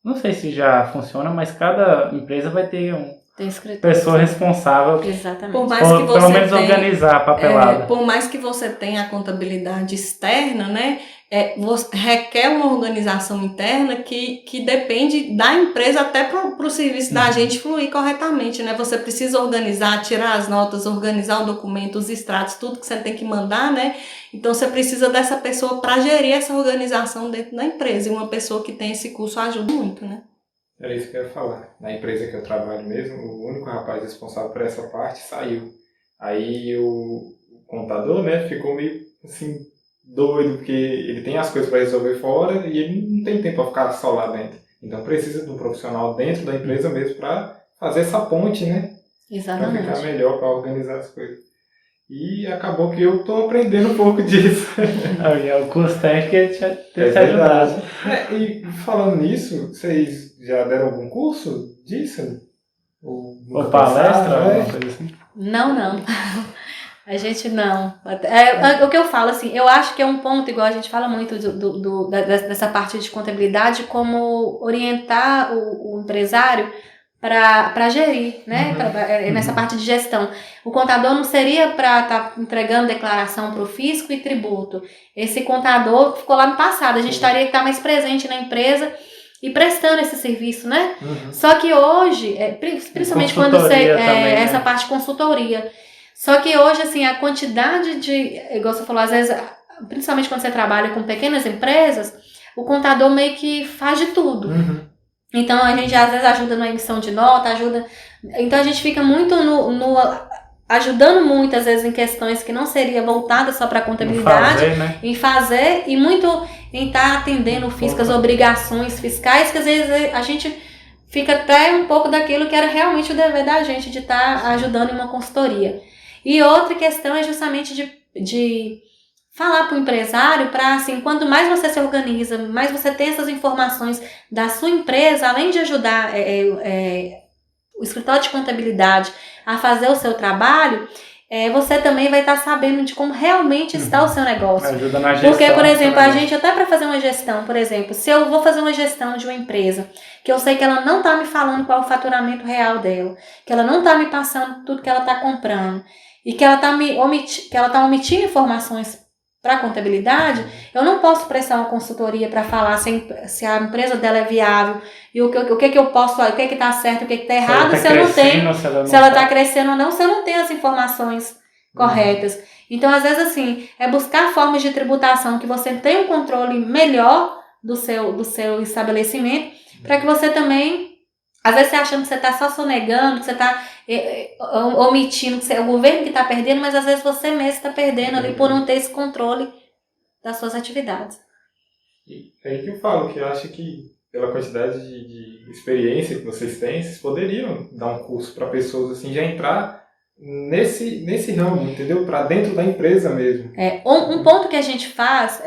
não sei se já funciona, mas cada empresa vai ter pessoa responsável. Exatamente. Por mais que você pelo menos organizar a papelada. Por mais que você tenha a contabilidade externa, né, requer uma organização interna que depende da empresa até para o serviço da gente fluir corretamente, né? Você precisa organizar, tirar as notas, organizar o documento, os extratos, tudo que você tem que mandar, né? Então você precisa dessa pessoa para gerir essa organização dentro da empresa. E uma pessoa que tem esse curso ajuda muito, né? Era isso que eu ia falar. Na empresa que eu trabalho mesmo, o único rapaz responsável por essa parte saiu. Aí o contador, né, ficou meio assim, doido, porque ele tem as coisas para resolver fora e ele não tem tempo para ficar só lá dentro. Então precisa de um profissional dentro da empresa mesmo para fazer essa ponte, né? Exatamente. Para ficar melhor, para organizar as coisas. E acabou que eu estou aprendendo um pouco disso. O curso técnico te ajudado. E falando nisso, vocês já deram algum curso disso? Ou palestra, alguma coisa assim? Não. A gente não. O que eu falo, assim, eu acho que é um ponto, igual a gente fala muito dessa parte de contabilidade, como orientar o empresário para gerir, né? Nessa parte de gestão. O contador não seria para estar entregando declaração para o fisco e tributo. Esse contador ficou lá no passado. A gente estaria que estar mais presente na empresa e prestando esse serviço, né? Só que hoje, principalmente quando você também, essa parte de consultoria. Só que hoje, assim, a quantidade de, igual você falou, às vezes, principalmente quando você trabalha com pequenas empresas, o contador meio que faz de tudo. Então, a gente às vezes ajuda na emissão de nota, então a gente fica muito ajudando muito, às vezes, em questões que não seria voltada só para a contabilidade, em fazer e muito em estar atendendo o fisco, as obrigações fiscais, que às vezes a gente fica até um pouco daquilo que era realmente o dever da gente, de estar ajudando em uma consultoria. E outra questão é justamente de falar para o empresário, para assim, quanto mais você se organiza, mais você tem essas informações da sua empresa, além de ajudar o escritório de contabilidade a fazer o seu trabalho, você também vai estar sabendo de como realmente está o seu negócio. Ajuda na gestão. Porque, por exemplo, a gente até para fazer uma gestão, por exemplo, se eu vou fazer uma gestão de uma empresa, que eu sei que ela não está me falando qual é o faturamento real dela, que ela não está me passando tudo que ela está comprando, e que ela está omitindo informações para a contabilidade, eu não posso prestar uma consultoria para falar se a empresa dela é viável e o que eu posso, o que está certo, o que está errado, se ela está crescendo ou não, se eu não tenho as informações corretas. Então, às vezes, assim, é buscar formas de tributação que você tenha um controle melhor do seu estabelecimento, para que você também, às vezes você achando que você está só sonegando, que você está omitindo, que é o governo que está perdendo, mas às vezes você mesmo está perdendo ali por não ter esse controle das suas atividades. É aí que eu falo, que eu acho que pela quantidade de experiência que vocês têm, vocês poderiam dar um curso para pessoas assim, já entrar nesse ramo, entendeu? Para dentro da empresa mesmo. Um ponto que a gente faz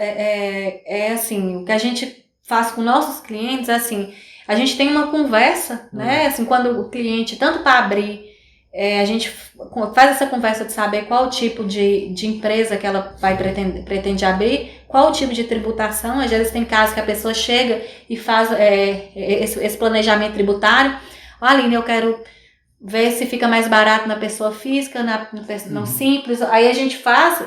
assim, o que a gente faz com nossos clientes, assim, A gente tem uma conversa, né? Assim, quando o cliente, tanto para abrir, a gente faz essa conversa de saber qual o tipo de empresa que ela pretende abrir, qual o tipo de tributação. Às vezes tem casos que a pessoa chega e faz esse planejamento tributário. Aline, eu quero ver se fica mais barato na pessoa física, no simples. Aí a gente faz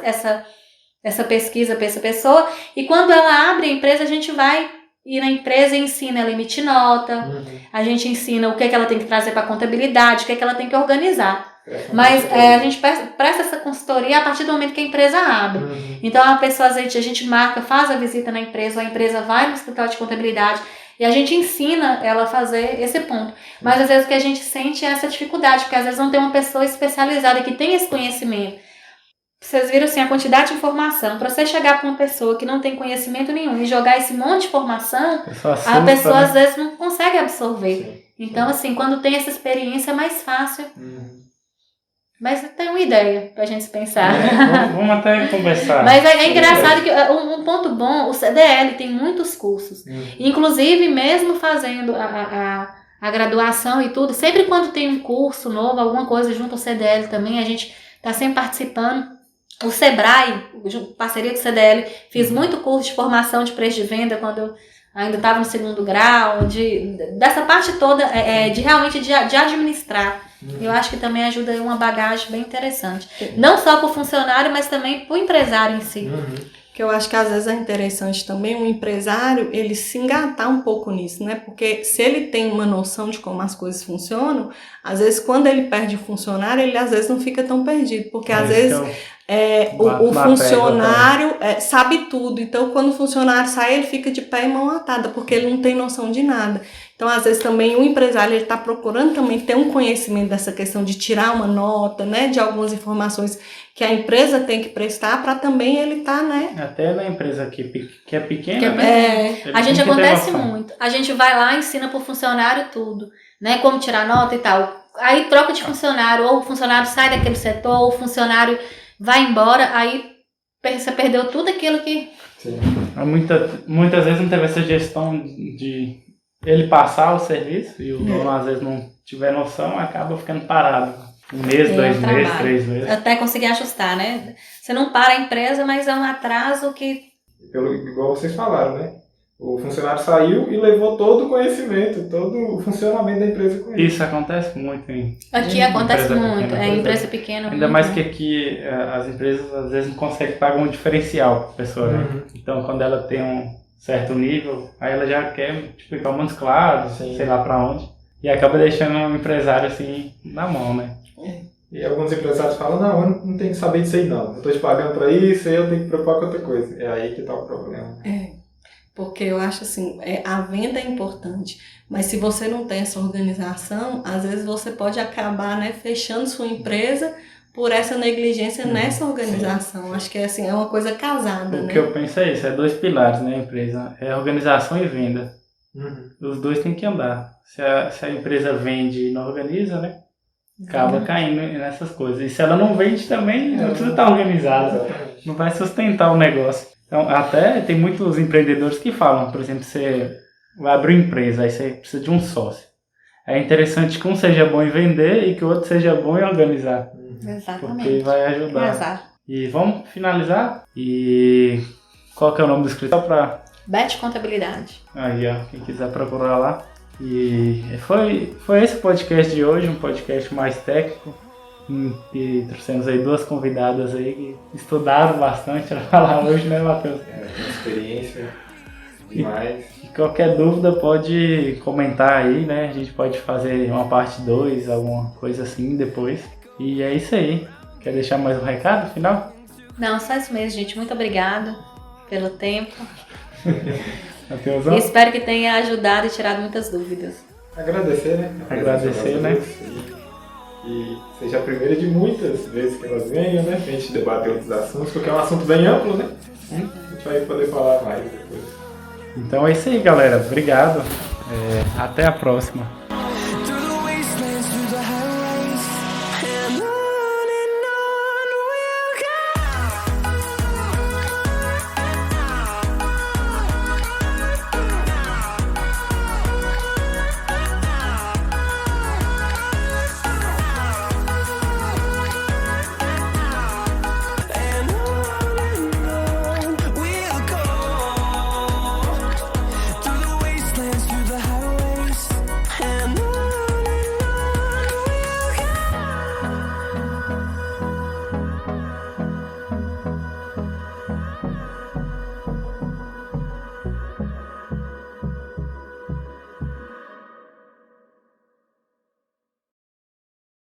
essa pesquisa para essa pessoa, e quando ela abre a empresa, a gente vai ir na empresa e ensina ela emitir nota, a gente ensina o que ela tem que trazer para a contabilidade, o que ela tem que organizar. Mas a gente presta essa consultoria a partir do momento que a empresa abre. Então a pessoa, a gente marca, faz a visita na empresa, a empresa vai no escritório de contabilidade e a gente ensina ela a fazer esse ponto. Mas às vezes o que a gente sente é essa dificuldade, porque às vezes não tem uma pessoa especializada que tem esse conhecimento. Vocês viram assim a quantidade de informação. Para você chegar para uma pessoa que não tem conhecimento nenhum e jogar esse monte de informação, a pessoa às vezes não consegue absorver. Sim. Então, assim, quando tem essa experiência é mais fácil. Mas tem uma ideia pra gente pensar. Vamos até conversar. Mas é engraçado que um ponto bom, o CDL tem muitos cursos. Inclusive, mesmo fazendo a graduação e tudo, sempre quando tem um curso novo, alguma coisa junto ao CDL também, a gente tá sempre participando. O Sebrae, parceria do CDL, fiz muito curso de formação de preço de venda quando eu ainda estava no segundo grau, dessa parte toda, de administrar. Eu acho que também ajuda uma bagagem bem interessante. Não só para o funcionário, mas também para o empresário em si. Que eu acho que às vezes é interessante também o empresário, ele se engatar um pouco nisso, né? Porque se ele tem uma noção de como as coisas funcionam, às vezes quando ele perde o funcionário, ele às vezes não fica tão perdido. Porque às vezes o funcionário sabe tudo. Então quando o funcionário sai, ele fica de pé e mão atada, porque ele não tem noção de nada. Então, às vezes, também o empresário está procurando também ter um conhecimento dessa questão de tirar uma nota, né, de algumas informações que a empresa tem que prestar para também ele estar, né? Até na empresa que é pequena, a gente acontece muito. A gente vai lá e ensina para o funcionário tudo, né, como tirar nota e tal. Aí troca de funcionário, ou o funcionário sai daquele setor, ou o funcionário vai embora, aí você perdeu tudo aquilo que... Sim. Muitas vezes não teve essa gestão de ele passar o serviço e o dono às vezes não tiver noção, acaba ficando parado. 1 mês, 2 meses, 3 meses. Até conseguir ajustar, né? Você não para a empresa, mas é um atraso que... Igual vocês falaram, né? O funcionário saiu e levou todo o conhecimento, todo o funcionamento da empresa com ele. Isso acontece muito, hein? Aqui acontece muito, empresa pequena. Ainda mais que aqui as empresas às vezes não conseguem pagar um diferencial para a pessoa, né? Então quando ela tem um certo nível, aí ela já quer ir para Montes Claros, sei lá para onde, e acaba deixando o empresário assim na mão, né? E alguns empresários falam, não, eu não tenho que saber disso aí não, eu tô te pagando para isso, aí eu tenho que me preocupar com outra coisa. É aí que tá o problema. Porque eu acho assim, a venda é importante, mas se você não tem essa organização, às vezes você pode acabar, né, fechando sua empresa por essa negligência nessa organização. Sim. Acho que assim, é uma coisa casada, né? O que eu penso é isso, é 2 pilares, né, a empresa, é organização e venda. Os dois têm que andar. Se a empresa vende e não organiza, né, acaba caindo nessas coisas. E se ela não vende também, não precisa estar organizada, não vai sustentar o negócio. Então, até tem muitos empreendedores que falam, por exemplo, você vai abrir uma empresa, aí você precisa de um sócio. É interessante que um seja bom em vender e que o outro seja bom em organizar. Exatamente. Porque vai ajudar. Exato. E vamos finalizar? E qual que é o nome do escritório? Bet Contabilidade. Aí, ó, quem quiser procurar lá. E foi esse o podcast de hoje, um podcast mais técnico. E trouxemos aí 2 convidadas aí que estudaram bastante para falar hoje, né, Matheus? Tem experiência demais. E qualquer dúvida pode comentar aí, né? A gente pode fazer uma parte 2, alguma coisa assim depois. E é isso aí. Quer deixar mais um recado final? Não, só isso mesmo, gente. Muito obrigado pelo tempo. Matheusão? E espero que tenha ajudado e tirado muitas dúvidas. Agradecer, né? Agradecer, né? E seja a primeira de muitas vezes que elas venham, né? Pra gente debater outros assuntos, porque é um assunto bem amplo, né? A gente vai poder falar mais depois. Então é isso aí, galera. Obrigado. Até a próxima.